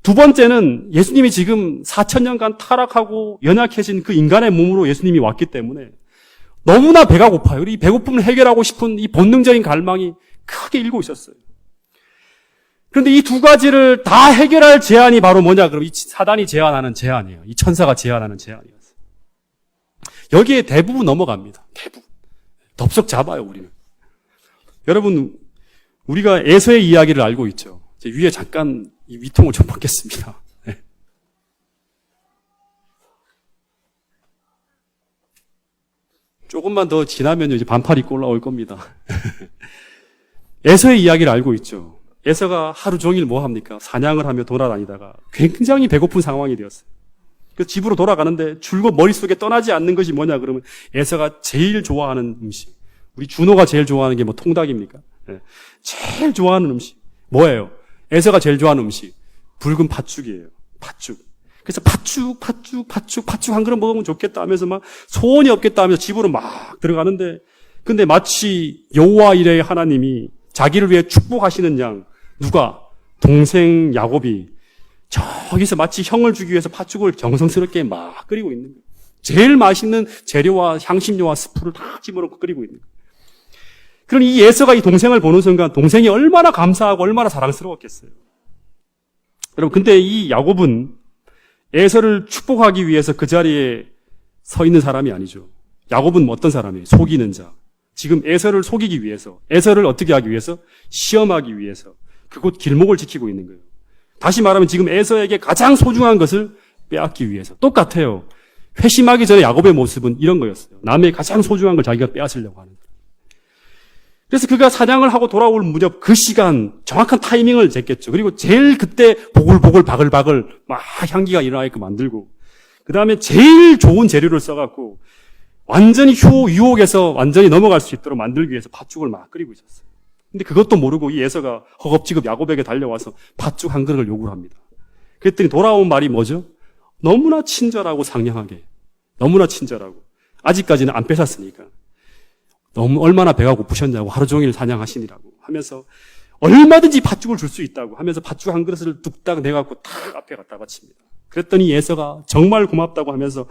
두 번째는 예수님이 지금 4,000년간 타락하고 연약해진 그 인간의 몸으로 예수님이 왔기 때문에 너무나 배가 고파요. 이 배고픔을 해결하고 싶은 이 본능적인 갈망이 크게 일고 있었어요. 그런데 이 두 가지를 다 해결할 제안이 바로 뭐냐? 그럼 이 사단이 제안하는 제안이에요. 이 천사가 제안하는 제안이었어요. 여기에 대부분 넘어갑니다. 대부분. 덥석 잡아요, 우리는. 여러분, 우리가 에서의 이야기를 알고 있죠. 위에 잠깐 이 위통을 좀 벗겠습니다. 네. 조금만 더 지나면 이제 반팔 입고 올라올 겁니다. 에서의 이야기를 알고 있죠. 에서가 하루 종일 뭐 합니까? 사냥을 하며 돌아다니다가 굉장히 배고픈 상황이 되었어요. 그래서 집으로 돌아가는데 줄곧 머릿속에 떠나지 않는 것이 뭐냐 그러면 에서가 제일 좋아하는 음식. 우리 준호가 제일 좋아하는 게 뭐 통닭입니까? 네. 제일 좋아하는 음식. 뭐예요? 에서가 제일 좋아하는 음식. 붉은 팥죽이에요. 팥죽. 그래서 팥죽 한 그릇 먹으면 좋겠다 하면서 막 소원이 없겠다 하면서 집으로 막 들어가는데 근데 마치 여호와 이레의 하나님이 자기를 위해 축복하시는 양 누가? 동생 야곱이 저기서 마치 형을 주기 위해서 팥죽을 정성스럽게 막 끓이고 있는 거예요. 제일 맛있는 재료와 향신료와 스프를 다 집어넣고 끓이고 있는 거예요. 그럼 이 에서가 이 동생을 보는 순간 동생이 얼마나 감사하고 얼마나 사랑스러웠겠어요. 여러분, 근데 이 야곱은 에서를 축복하기 위해서 그 자리에 서 있는 사람이 아니죠. 야곱은 어떤 사람이에요? 속이는 자. 지금 에서를 속이기 위해서, 에서를 어떻게 하기 위해서? 시험하기 위해서 그곳 길목을 지키고 있는 거예요. 다시 말하면 지금 에서에게 가장 소중한 것을 빼앗기 위해서. 똑같아요. 회심하기 전에 야곱의 모습은 이런 거였어요. 남의 가장 소중한 걸 자기가 빼앗으려고 하는 거예요. 그래서 그가 사냥을 하고 돌아올 무렵 그 시간 정확한 타이밍을 쟀겠죠. 그리고 제일 그때 보글보글 바글바글 막 향기가 일어나게끔 만들고, 그 다음에 제일 좋은 재료를 써갖고 완전히 유혹에서 완전히 넘어갈 수 있도록 만들기 위해서 팥죽을 막 끓이고 있었어요. 근데 그것도 모르고 이 에서가 허겁지겁 야곱에게 달려와서 팥죽 한 그릇을 요구를 합니다. 그랬더니 돌아온 말이 뭐죠? 너무나 친절하고 상냥하게, 너무나 친절하고, 아직까지는 안 뺏었으니까 너무 얼마나 배가 고프셨냐고, 하루 종일 사냥하시니라고 하면서 얼마든지 팥죽을 줄 수 있다고 하면서 팥죽 한 그릇을 뚝딱 내갖고 탁 앞에 갖다 바칩니다. 그랬더니 에서가 정말 고맙다고 하면서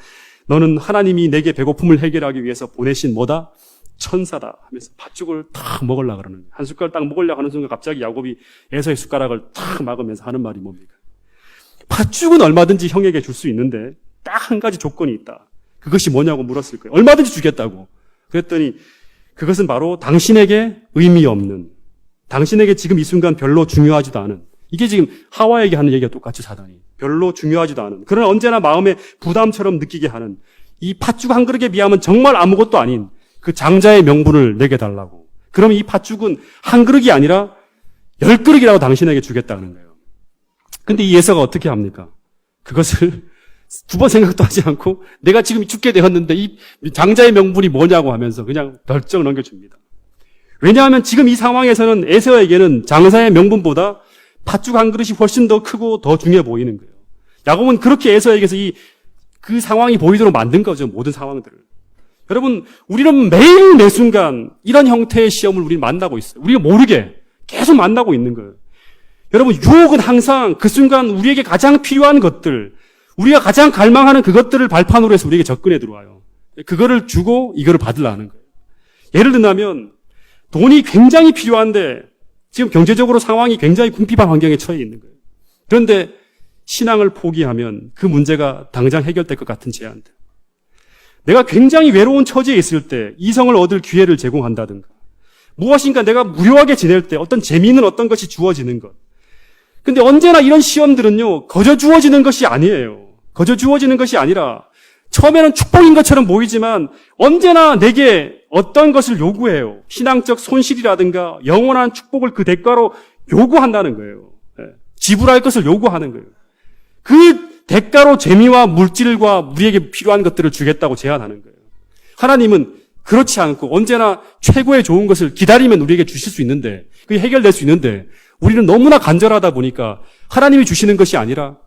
너는 하나님이 내게 배고픔을 해결하기 위해서 보내신 뭐다? 천사다 하면서 팥죽을 탁 먹으려고 그러는 거예요. 한 숟갈 딱 먹으려고 하는 순간 갑자기 야곱이 에서의 숟가락을 탁 막으면서 하는 말이 뭡니까? 팥죽은 얼마든지 형에게 줄 수 있는데 딱 한 가지 조건이 있다. 그것이 뭐냐고 물었을 거예요. 얼마든지 주겠다고. 그랬더니 그것은 바로 당신에게 의미 없는, 당신에게 지금 이 순간 별로 중요하지도 않은, 이게 지금 하와에게 하는 얘기가 똑같이 사단이. 별로 중요하지도 않은, 그러나 언제나 마음에 부담처럼 느끼게 하는 이 팥죽 한 그릇에 비하면 정말 아무것도 아닌 그 장자의 명분을 내게 달라고. 그럼 이 팥죽은 한 그릇이 아니라 10그릇이라도 당신에게 주겠다는 거예요. 근데 이 에서가 어떻게 합니까? 그것을 두 번 생각도 하지 않고 내가 지금 죽게 되었는데 이 장자의 명분이 뭐냐고 하면서 그냥 덜쩍 넘겨줍니다. 왜냐하면 지금 이 상황에서는 에서에게는 장자의 명분보다 팥죽 한 그릇이 훨씬 더 크고 더 중요해 보이는 거예요. 야곱은 그렇게 에서에게서 그 상황이 보이도록 만든 거죠. 모든 상황들을. 여러분, 우리는 매일 매 순간 이런 형태의 시험을 우리는 만나고 있어요. 우리가 모르게 계속 만나고 있는 거예요. 여러분, 유혹은 항상 그 순간 우리에게 가장 필요한 것들, 우리가 가장 갈망하는 그것들을 발판으로 해서 우리에게 접근해 들어와요. 그거를 주고 이거를 받으려는 거예요. 예를 들면 돈이 굉장히 필요한데 지금 경제적으로 상황이 굉장히 궁핍한 환경에 처해 있는 거예요. 그런데 신앙을 포기하면 그 문제가 당장 해결될 것 같은 제안들. 내가 굉장히 외로운 처지에 있을 때 이성을 얻을 기회를 제공한다든가, 무엇인가 내가 무료하게 지낼 때 어떤 재미있는 어떤 것이 주어지는 것. 근데 언제나 이런 시험들은요, 거저 주어지는 것이 아니에요. 거저 주어지는 것이 아니라 처음에는 축복인 것처럼 보이지만 언제나 내게 어떤 것을 요구해요. 신앙적 손실이라든가 영원한 축복을 그 대가로 요구한다는 거예요. 지불할 것을 요구하는 거예요. 그 대가로 재미와 물질과 우리에게 필요한 것들을 주겠다고 제안하는 거예요. 하나님은 그렇지 않고 언제나 최고의 좋은 것을 기다리면 우리에게 주실 수 있는데, 그게 해결될 수 있는데, 우리는 너무나 간절하다 보니까 하나님이 주시는 것이 아니라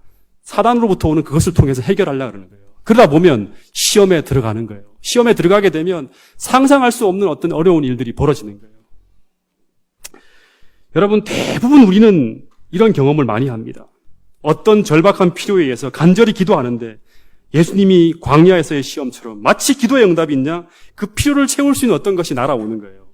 사단으로부터 오는 그것을 통해서 해결하려고 그러는 거예요. 그러다 보면 시험에 들어가는 거예요. 시험에 들어가게 되면 상상할 수 없는 어떤 어려운 일들이 벌어지는 거예요. 여러분, 대부분 우리는 이런 경험을 많이 합니다. 어떤 절박한 필요에 의해서 간절히 기도하는데 예수님이 광야에서의 시험처럼 마치 기도의 응답이 있냐? 그 필요를 채울 수 있는 어떤 것이 날아오는 거예요.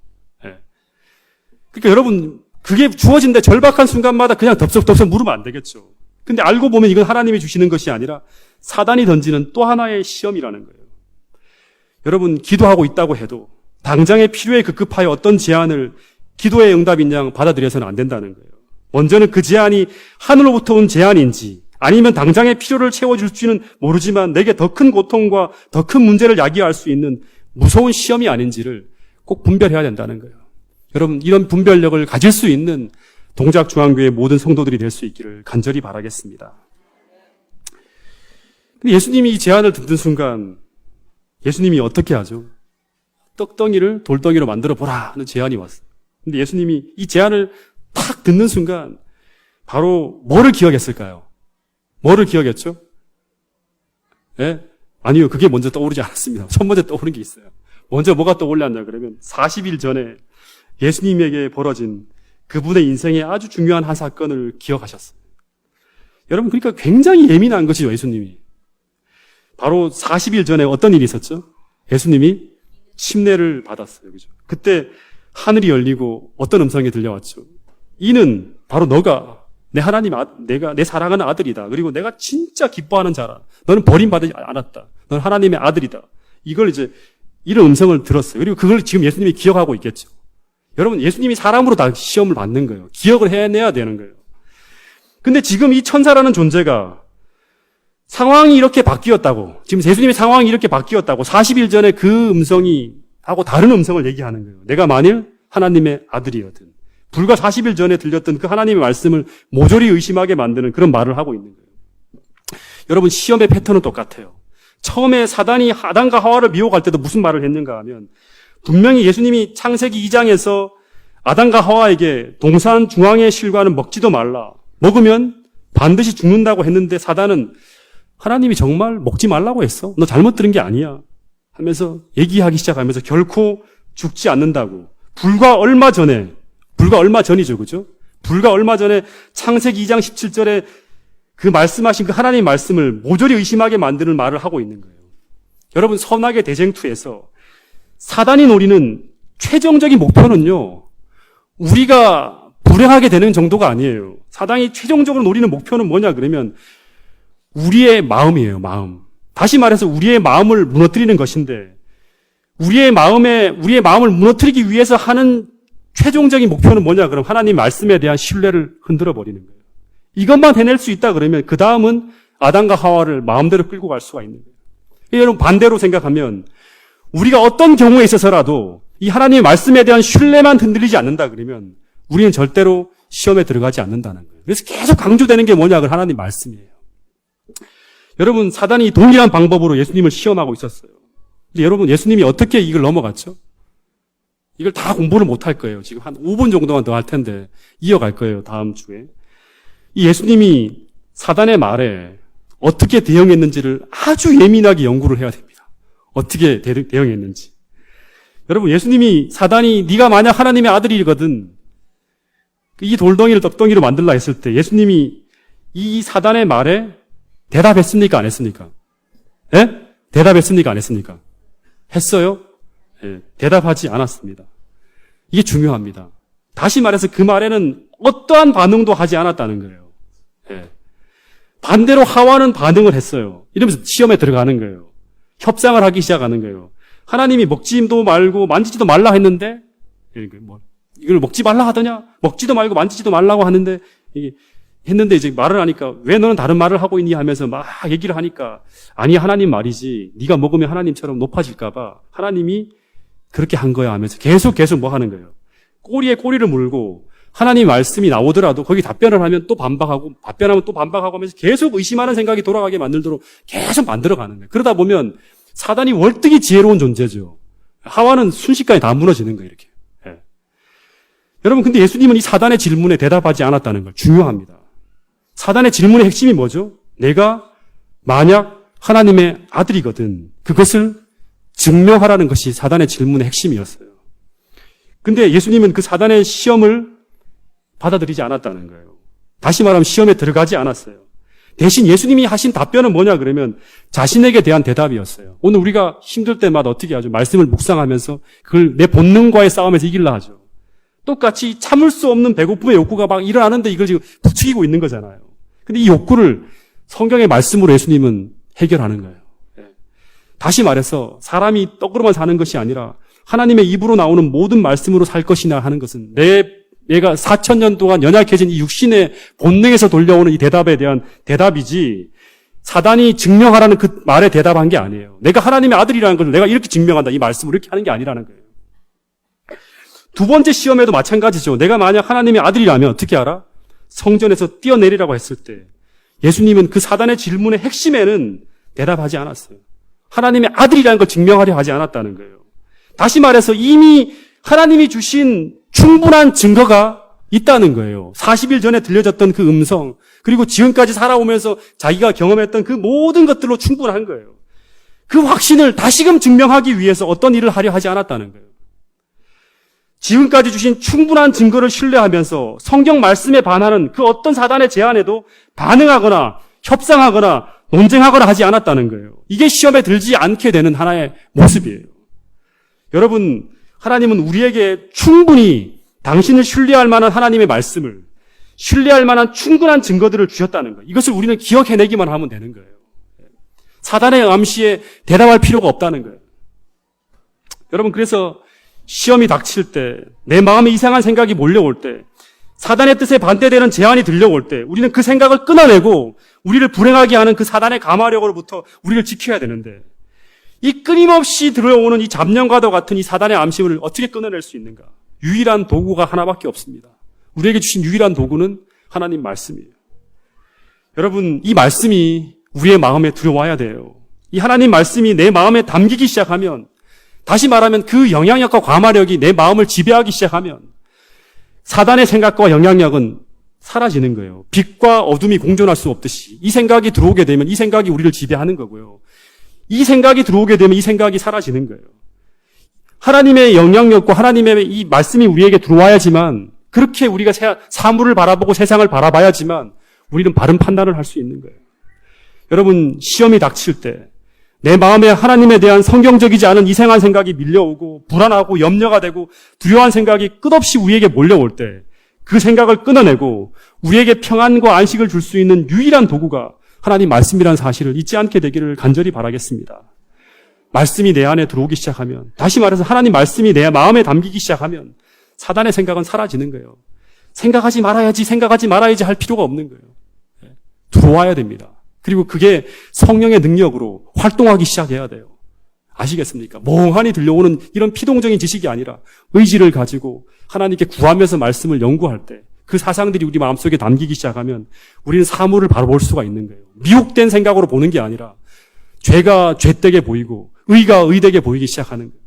그러니까 여러분, 그게 주어진데 절박한 순간마다 그냥 덥석덥석 물으면 안 되겠죠. 근데 알고 보면 이건 하나님이 주시는 것이 아니라 사단이 던지는 또 하나의 시험이라는 거예요. 여러분, 기도하고 있다고 해도 당장의 필요에 급급하여 어떤 제안을 기도의 응답인 양 받아들여서는 안 된다는 거예요. 먼저는 그 제안이 하늘로부터 온 제안인지 아니면 당장의 필요를 채워줄지는 모르지만 내게 더 큰 고통과 더 큰 문제를 야기할 수 있는 무서운 시험이 아닌지를 꼭 분별해야 된다는 거예요. 여러분, 이런 분별력을 가질 수 있는 동작중앙교회 모든 성도들이 될 수 있기를 간절히 바라겠습니다. 근데 예수님이 이 제안을 듣는 순간 예수님이 어떻게 하죠? 떡덩이를 돌덩이로 만들어 보라 하는 제안이 왔어요. 근데 예수님이 이 제안을 탁 듣는 순간 바로 뭐를 기억했을까요? 뭐를 기억했죠? 예? 아니요, 그게 먼저 떠오르지 않았습니다. 첫 번째 떠오른 게 있어요. 먼저 뭐가 떠올랐냐 그러면 40일 전에 예수님에게 벌어진 그분의 인생의 아주 중요한 한 사건을 기억하셨어요. 여러분, 그러니까 굉장히 예민한 것이죠, 예수님이. 바로 40일 전에 어떤 일이 있었죠? 예수님이 침례를 받았어요. 그죠? 그때 하늘이 열리고 어떤 음성이 들려왔죠. 이는 바로 너가 내 하나님 내가 내 사랑하는 아들이다. 그리고 내가 진짜 기뻐하는 자라. 너는 버림받지 않았다. 너는 하나님의 아들이다. 이걸 이제 이런 음성을 들었어요. 그리고 그걸 지금 예수님이 기억하고 있겠죠. 여러분, 예수님이 사람으로 다 시험을 받는 거예요. 기억을 해내야 되는 거예요. 근데 지금 이 천사라는 존재가 상황이 이렇게 바뀌었다고, 지금 예수님의 상황이 이렇게 바뀌었다고 40일 전에 그 음성이 하고 다른 음성을 얘기하는 거예요. 내가 만일 하나님의 아들이거든. 불과 40일 전에 들렸던 그 하나님의 말씀을 모조리 의심하게 만드는 그런 말을 하고 있는 거예요. 여러분, 시험의 패턴은 똑같아요. 처음에 사단이 아담과 하와를 미혹할 때도 무슨 말을 했는가 하면 분명히 예수님이 창세기 2장에서 아담과 하와에게 동산 중앙의 실과는 먹지도 말라. 먹으면 반드시 죽는다고 했는데 사단은 하나님이 정말 먹지 말라고 했어. 너 잘못 들은 게 아니야. 하면서 얘기하기 시작하면서 결코 죽지 않는다고. 불과 얼마 전이죠. 그죠? 불과 얼마 전에 창세기 2장 17절에 그 말씀하신 그 하나님의 말씀을 모조리 의심하게 만드는 말을 하고 있는 거예요. 여러분, 선악의 대쟁투에서 사단이 노리는 최종적인 목표는요, 우리가 불행하게 되는 정도가 아니에요. 사단이 최종적으로 노리는 목표는 뭐냐 그러면 우리의 마음이에요, 마음. 다시 말해서 우리의 마음을 무너뜨리는 것인데 우리의 마음을 무너뜨리기 위해서 하는 최종적인 목표는 뭐냐 그럼 하나님 말씀에 대한 신뢰를 흔들어 버리는 거예요. 이것만 해낼 수 있다 그러면 그 다음은 아담과 하와를 마음대로 끌고 갈 수가 있는 거예요. 여러분, 반대로 생각하면 우리가 어떤 경우에 있어서라도 이 하나님의 말씀에 대한 신뢰만 흔들리지 않는다 그러면 우리는 절대로 시험에 들어가지 않는다는 거예요. 그래서 계속 강조되는 게 뭐냐 그럼 하나님 말씀이에요. 여러분, 사단이 동일한 방법으로 예수님을 시험하고 있었어요. 근데 여러분, 예수님이 어떻게 이걸 넘어갔죠? 이걸 다 공부를 못 할 거예요. 지금 한 5분 정도만 더 할 텐데 이어갈 거예요, 다음 주에. 이 예수님이 사단의 말에 어떻게 대응했는지를 아주 예민하게 연구를 해야 됩니다. 어떻게 대응했는지. 여러분, 예수님이 사단이 네가 만약 하나님의 아들이거든 이 돌덩이를 떡덩이로 만들라 했을 때 예수님이 이 사단의 말에 대답했습니까? 안 했습니까? 예? 대답했습니까? 안 했습니까? 했어요? 예, 대답하지 않았습니다. 이게 중요합니다. 다시 말해서 그 말에는 어떠한 반응도 하지 않았다는 거예요. 예. 반대로 하와는 반응을 했어요. 이러면서 시험에 들어가는 거예요. 협상을 하기 시작하는 거예요. 하나님이 먹지도 말고 만지지도 말라 했는데 이걸 먹지 말라 하더냐? 먹지도 말고 만지지도 말라고 하는데 했는데 이제 말을 하니까 왜 너는 다른 말을 하고 있니 하면서 막 얘기를 하니까 아니 하나님 말이지 네가 먹으면 하나님처럼 높아질까 봐 하나님이 그렇게 한 거야 하면서 계속 뭐 하는 거예요. 꼬리에 꼬리를 물고 하나님 말씀이 나오더라도 거기 답변을 하면 또 반박하고 답변하면 또 반박하고 하면서 계속 의심하는 생각이 돌아가게 만들도록 계속 만들어가는 거예요. 그러다 보면 사단이 월등히 지혜로운 존재죠. 하와는 순식간에 다 무너지는 거예요. 이렇게. 예. 여러분, 근데 예수님은 이 사단의 질문에 대답하지 않았다는 걸 중요합니다. 사단의 질문의 핵심이 뭐죠? 내가 만약 하나님의 아들이거든 그것을 증명하라는 것이 사단의 질문의 핵심이었어요. 근데 예수님은 그 사단의 시험을 받아들이지 않았다는 거예요. 다시 말하면 시험에 들어가지 않았어요. 대신 예수님이 하신 답변은 뭐냐 그러면 자신에게 대한 대답이었어요. 오늘 우리가 힘들 때마다 어떻게 하죠? 말씀을 묵상하면서 그걸 내 본능과의 싸움에서 이기려 하죠. 똑같이 참을 수 없는 배고픔의 욕구가 막 일어나는데 이걸 지금 부추기고 있는 거잖아요. 근데 이 욕구를 성경의 말씀으로 예수님은 해결하는 거예요. 다시 말해서 사람이 떡으로만 사는 것이 아니라 하나님의 입으로 나오는 모든 말씀으로 살 것이냐 하는 것은 내가 4,000년 동안 연약해진 이 육신의 본능에서 돌려오는 이 대답에 대한 대답이지 사단이 증명하라는 그 말에 대답한 게 아니에요. 내가 하나님의 아들이라는 걸 내가 이렇게 증명한다. 이 말씀을 이렇게 하는 게 아니라는 거예요. 두 번째 시험에도 마찬가지죠. 내가 만약 하나님의 아들이라면 어떻게 알아? 성전에서 뛰어내리라고 했을 때 예수님은 그 사단의 질문의 핵심에는 대답하지 않았어요. 하나님의 아들이라는 걸 증명하려 하지 않았다는 거예요. 다시 말해서 이미 하나님이 주신 충분한 증거가 있다는 거예요. 40일 전에 들려졌던 그 음성, 그리고 지금까지 살아오면서 자기가 경험했던 그 모든 것들로 충분한 거예요. 그 확신을 다시금 증명하기 위해서 어떤 일을 하려 하지 않았다는 거예요. 지금까지 주신 충분한 증거를 신뢰하면서 성경 말씀에 반하는 그 어떤 사단의 제안에도 반응하거나 협상하거나 논쟁하거나 하지 않았다는 거예요. 이게 시험에 들지 않게 되는 하나의 모습이에요. 여러분, 하나님은 우리에게 충분히 당신을 신뢰할 만한 하나님의 말씀을, 신뢰할 만한 충분한 증거들을 주셨다는 거예요. 이것을 우리는 기억해내기만 하면 되는 거예요. 사단의 암시에 대답할 필요가 없다는 거예요. 여러분, 그래서 시험이 닥칠 때, 내 마음에 이상한 생각이 몰려올 때, 사단의 뜻에 반대되는 제안이 들려올 때 우리는 그 생각을 끊어내고 우리를 불행하게 하는 그 사단의 가마력으로부터 우리를 지켜야 되는데, 이 끊임없이 들어오는 이 잡념과도 같은 이 사단의 암심을 어떻게 끊어낼 수 있는가? 유일한 도구가 하나밖에 없습니다. 우리에게 주신 유일한 도구는 하나님 말씀이에요. 여러분, 이 말씀이 우리의 마음에 들어와야 돼요. 이 하나님 말씀이 내 마음에 담기기 시작하면, 다시 말하면 그 영향력과 과마력이 내 마음을 지배하기 시작하면 사단의 생각과 영향력은 사라지는 거예요. 빛과 어둠이 공존할 수 없듯이 이 생각이 들어오게 되면 이 생각이 우리를 지배하는 거고요. 이 생각이 들어오게 되면 이 생각이 사라지는 거예요. 하나님의 영향력과 하나님의 이 말씀이 우리에게 들어와야지만, 그렇게 우리가 사물을 바라보고 세상을 바라봐야지만 우리는 바른 판단을 할 수 있는 거예요. 여러분, 시험이 닥칠 때 내 마음에 하나님에 대한 성경적이지 않은 이상한 생각이 밀려오고 불안하고 염려가 되고 두려워한 생각이 끝없이 우리에게 몰려올 때 그 생각을 끊어내고 우리에게 평안과 안식을 줄 수 있는 유일한 도구가 하나님 말씀이라는 사실을 잊지 않게 되기를 간절히 바라겠습니다. 말씀이 내 안에 들어오기 시작하면, 다시 말해서 하나님 말씀이 내 마음에 담기기 시작하면 사단의 생각은 사라지는 거예요. 생각하지 말아야지 할 필요가 없는 거예요. 들어와야 됩니다. 그리고 그게 성령의 능력으로 활동하기 시작해야 돼요. 아시겠습니까? 멍하니 들려오는 이런 피동적인 지식이 아니라 의지를 가지고 하나님께 구하면서 말씀을 연구할 때 그 사상들이 우리 마음속에 담기기 시작하면 우리는 사물을 바로 볼 수가 있는 거예요. 미혹된 생각으로 보는 게 아니라 죄가 죄되게 보이고 의가 의되게 보이기 시작하는 거예요.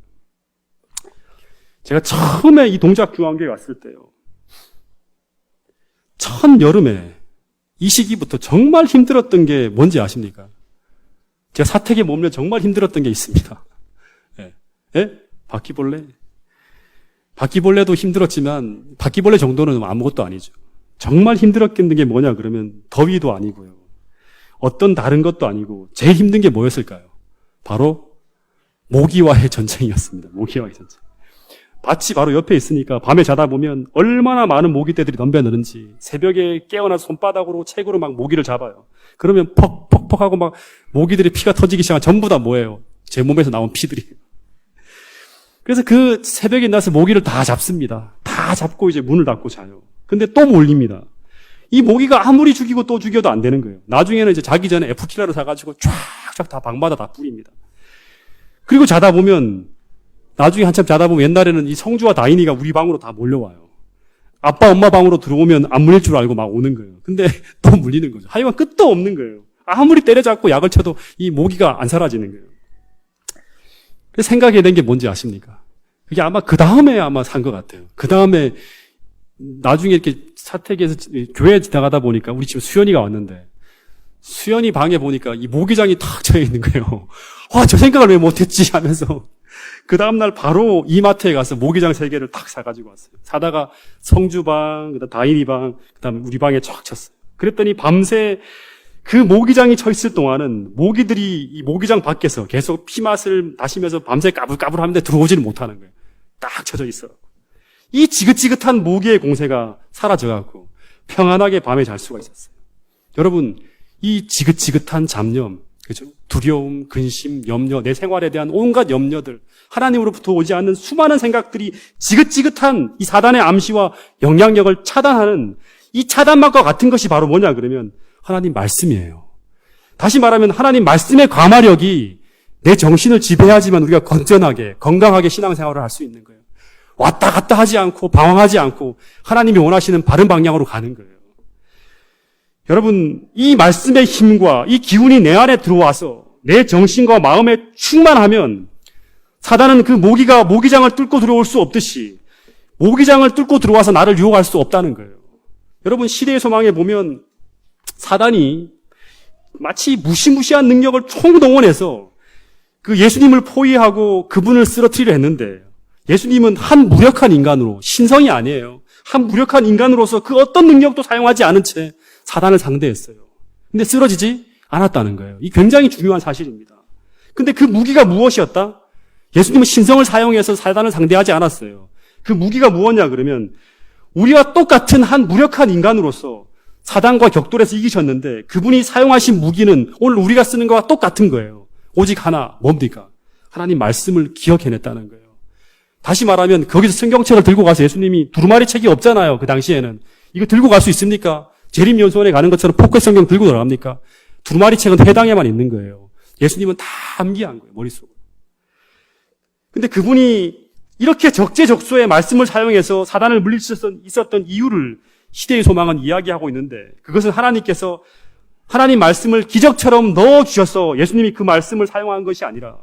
제가 처음에 이 동작중앙교회 왔을 때요, 첫 여름에 이 시기부터 정말 힘들었던 게 뭔지 아십니까? 제가 사택에 머물며 정말 힘들었던 게 있습니다. 바퀴벌레. 바퀴벌레도 힘들었지만 바퀴벌레 정도는 아무것도 아니죠. 정말 힘들었던 게 뭐냐 그러면 더위도 아니고요. 어떤 다른 것도 아니고 제일 힘든 게 뭐였을까요? 바로 모기와의 전쟁이었습니다. 모기와의 전쟁. 밭이 바로 옆에 있으니까 밤에 자다 보면 얼마나 많은 모기떼들이 덤벼드는지 새벽에 깨어나서 손바닥으로 책으로 막 모기를 잡아요. 그러면 퍽퍽퍽 하고 막 모기들이 피가 터지기 시작하면 전부 다 뭐예요? 제 몸에서 나온 피들이. 그래서 그 새벽에 나서 모기를 다 잡습니다. 다 잡고 이제 문을 닫고 자요. 근데 또 몰립니다. 이 모기가 아무리 죽이고 또 죽여도 안 되는 거예요. 나중에는 이제 자기 전에 에프킬러를 사가지고 쫙쫙 다 방마다 다 뿌립니다. 그리고 자다 보면, 나중에 한참 자다 보면 옛날에는 이 성주와 다인이가 우리 방으로 다 몰려와요. 아빠, 엄마 방으로 들어오면 안 물릴 줄 알고 막 오는 거예요. 근데 또 물리는 거죠. 하여간 끝도 없는 거예요. 아무리 때려잡고 약을 쳐도 이 모기가 안 사라지는 거예요. 그래서 생각해야 되는 게 뭔지 아십니까? 그게 아마 그 다음에 아마 산 것 같아요. 그 다음에 나중에 이렇게 사택에서 교회 지나가다 보니까 우리 집에 수연이가 왔는데 수연이 방에 보니까 이 모기장이 탁 쳐져 있는 거예요. 저 생각을 왜 못했지 하면서 그 다음날 바로 이마트에 가서 모기장 3개를 탁 사가지고 왔어요. 사다가 성주방, 그다음 다인이 방, 그다음에 우리 방에 쫙 쳤어요. 그랬더니 밤새 그 모기장이 쳐 있을 동안은 모기들이 이 모기장 밖에서 계속 피맛을 다시면서 밤새 까불까불 하는데 들어오지는 못하는 거예요. 딱 쳐져 있어. 이 지긋지긋한 모기의 공세가 사라져갖고 평안하게 밤에 잘 수가 있었어요. 여러분, 이 지긋지긋한 잡념, 그죠? 두려움, 근심, 염려, 내 생활에 대한 온갖 염려들, 하나님으로부터 오지 않는 수많은 생각들이 지긋지긋한 이 사단의 암시와 영향력을 차단하는 이 차단막과 같은 것이 바로 뭐냐 그러면 하나님 말씀이에요. 다시 말하면 하나님 말씀의 과마력이 내 정신을 지배하지만 우리가 건전하게, 건강하게 신앙생활을 할 수 있는 거예요. 왔다 갔다 하지 않고 방황하지 않고 하나님이 원하시는 바른 방향으로 가는 거예요. 여러분, 이 말씀의 힘과 이 기운이 내 안에 들어와서 내 정신과 마음에 충만하면 사단은 그 모기가 모기장을 뚫고 들어올 수 없듯이 모기장을 뚫고 들어와서 나를 유혹할 수 없다는 거예요. 여러분, 시대의 소망에 보면 사단이 마치 무시무시한 능력을 총동원해서 그 예수님을 포위하고 그분을 쓰러뜨리려 했는데 예수님은 한 무력한 인간으로, 신성이 아니에요. 한 무력한 인간으로서 그 어떤 능력도 사용하지 않은 채 사단을 상대했어요. 근데 쓰러지지 않았다는 거예요. 이 굉장히 중요한 사실입니다. 근데 그 무기가 무엇이었다? 예수님은 신성을 사용해서 사단을 상대하지 않았어요. 그 무기가 무엇냐 그러면 우리와 똑같은 한 무력한 인간으로서 사단과 격돌해서 이기셨는데 그분이 사용하신 무기는 오늘 우리가 쓰는 것과 똑같은 거예요. 오직 하나, 뭡니까? 하나님 말씀을 기억해냈다는 거예요. 다시 말하면 거기서 성경책을 들고 가서 예수님이 두루마리 책이 없잖아요. 그 당시에는. 이거 들고 갈 수 있습니까? 재림연수원에 가는 것처럼 포켓 성경 들고 들어갑니까? 두루마리 책은 회당에만 있는 거예요. 예수님은 다 암기한 거예요. 머릿속으로. 근데 그분이 이렇게 적재적소의 말씀을 사용해서 사단을 물릴 수 있었던 이유를 시대의 소망은 이야기하고 있는데 그것은 하나님께서 하나님 말씀을 기적처럼 넣어주셔서 예수님이 그 말씀을 사용한 것이 아니라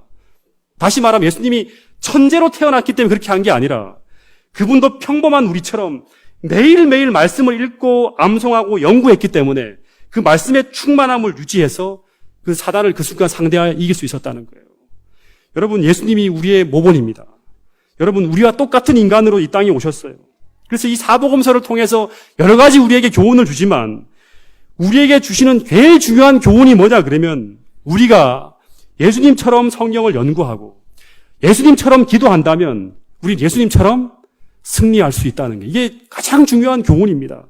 다시 말하면 예수님이 천재로 태어났기 때문에 그렇게 한 게 아니라 그분도 평범한 우리처럼 매일매일 말씀을 읽고 암송하고 연구했기 때문에 그 말씀의 충만함을 유지해서 그 사단을 그 순간 상대하여 이길 수 있었다는 거예요. 여러분, 예수님이 우리의 모본입니다. 여러분, 우리와 똑같은 인간으로 이 땅에 오셨어요. 그래서 이 사복음서를 통해서 여러 가지 우리에게 교훈을 주지만 우리에게 주시는 제일 중요한 교훈이 뭐냐 그러면 우리가 예수님처럼 성경을 연구하고 예수님처럼 기도한다면 우리 예수님처럼 승리할 수 있다는 게 이게 가장 중요한 교훈입니다.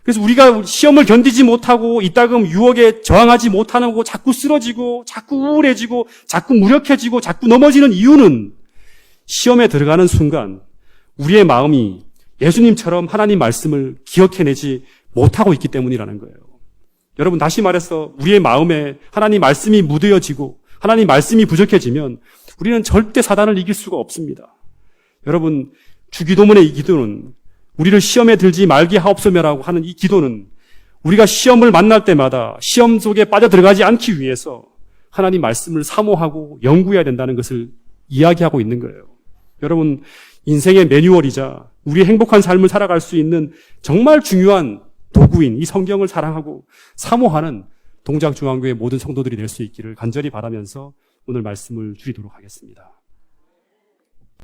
그래서 우리가 시험을 견디지 못하고 이따금 유혹에 저항하지 못하는 거 자꾸 쓰러지고 자꾸 우울해지고 자꾸 무력해지고 자꾸 넘어지는 이유는 시험에 들어가는 순간 우리의 마음이 예수님처럼 하나님 말씀을 기억해내지 못하고 있기 때문이라는 거예요. 여러분, 다시 말해서 우리의 마음에 하나님 말씀이 묻어지고 하나님 말씀이 부족해지면 우리는 절대 사단을 이길 수가 없습니다. 여러분, 주기도문의 이 기도는 우리를 시험에 들지 말게 하옵소서라고 하는 이 기도는 우리가 시험을 만날 때마다 시험 속에 빠져들어가지 않기 위해서 하나님 말씀을 사모하고 연구해야 된다는 것을 이야기하고 있는 거예요. 여러분, 인생의 매뉴얼이자 우리의 행복한 삶을 살아갈 수 있는 정말 중요한 도구인 이 성경을 사랑하고 사모하는 동작중앙교회 모든 성도들이 될 수 있기를 간절히 바라면서 오늘 말씀을 줄이도록 하겠습니다.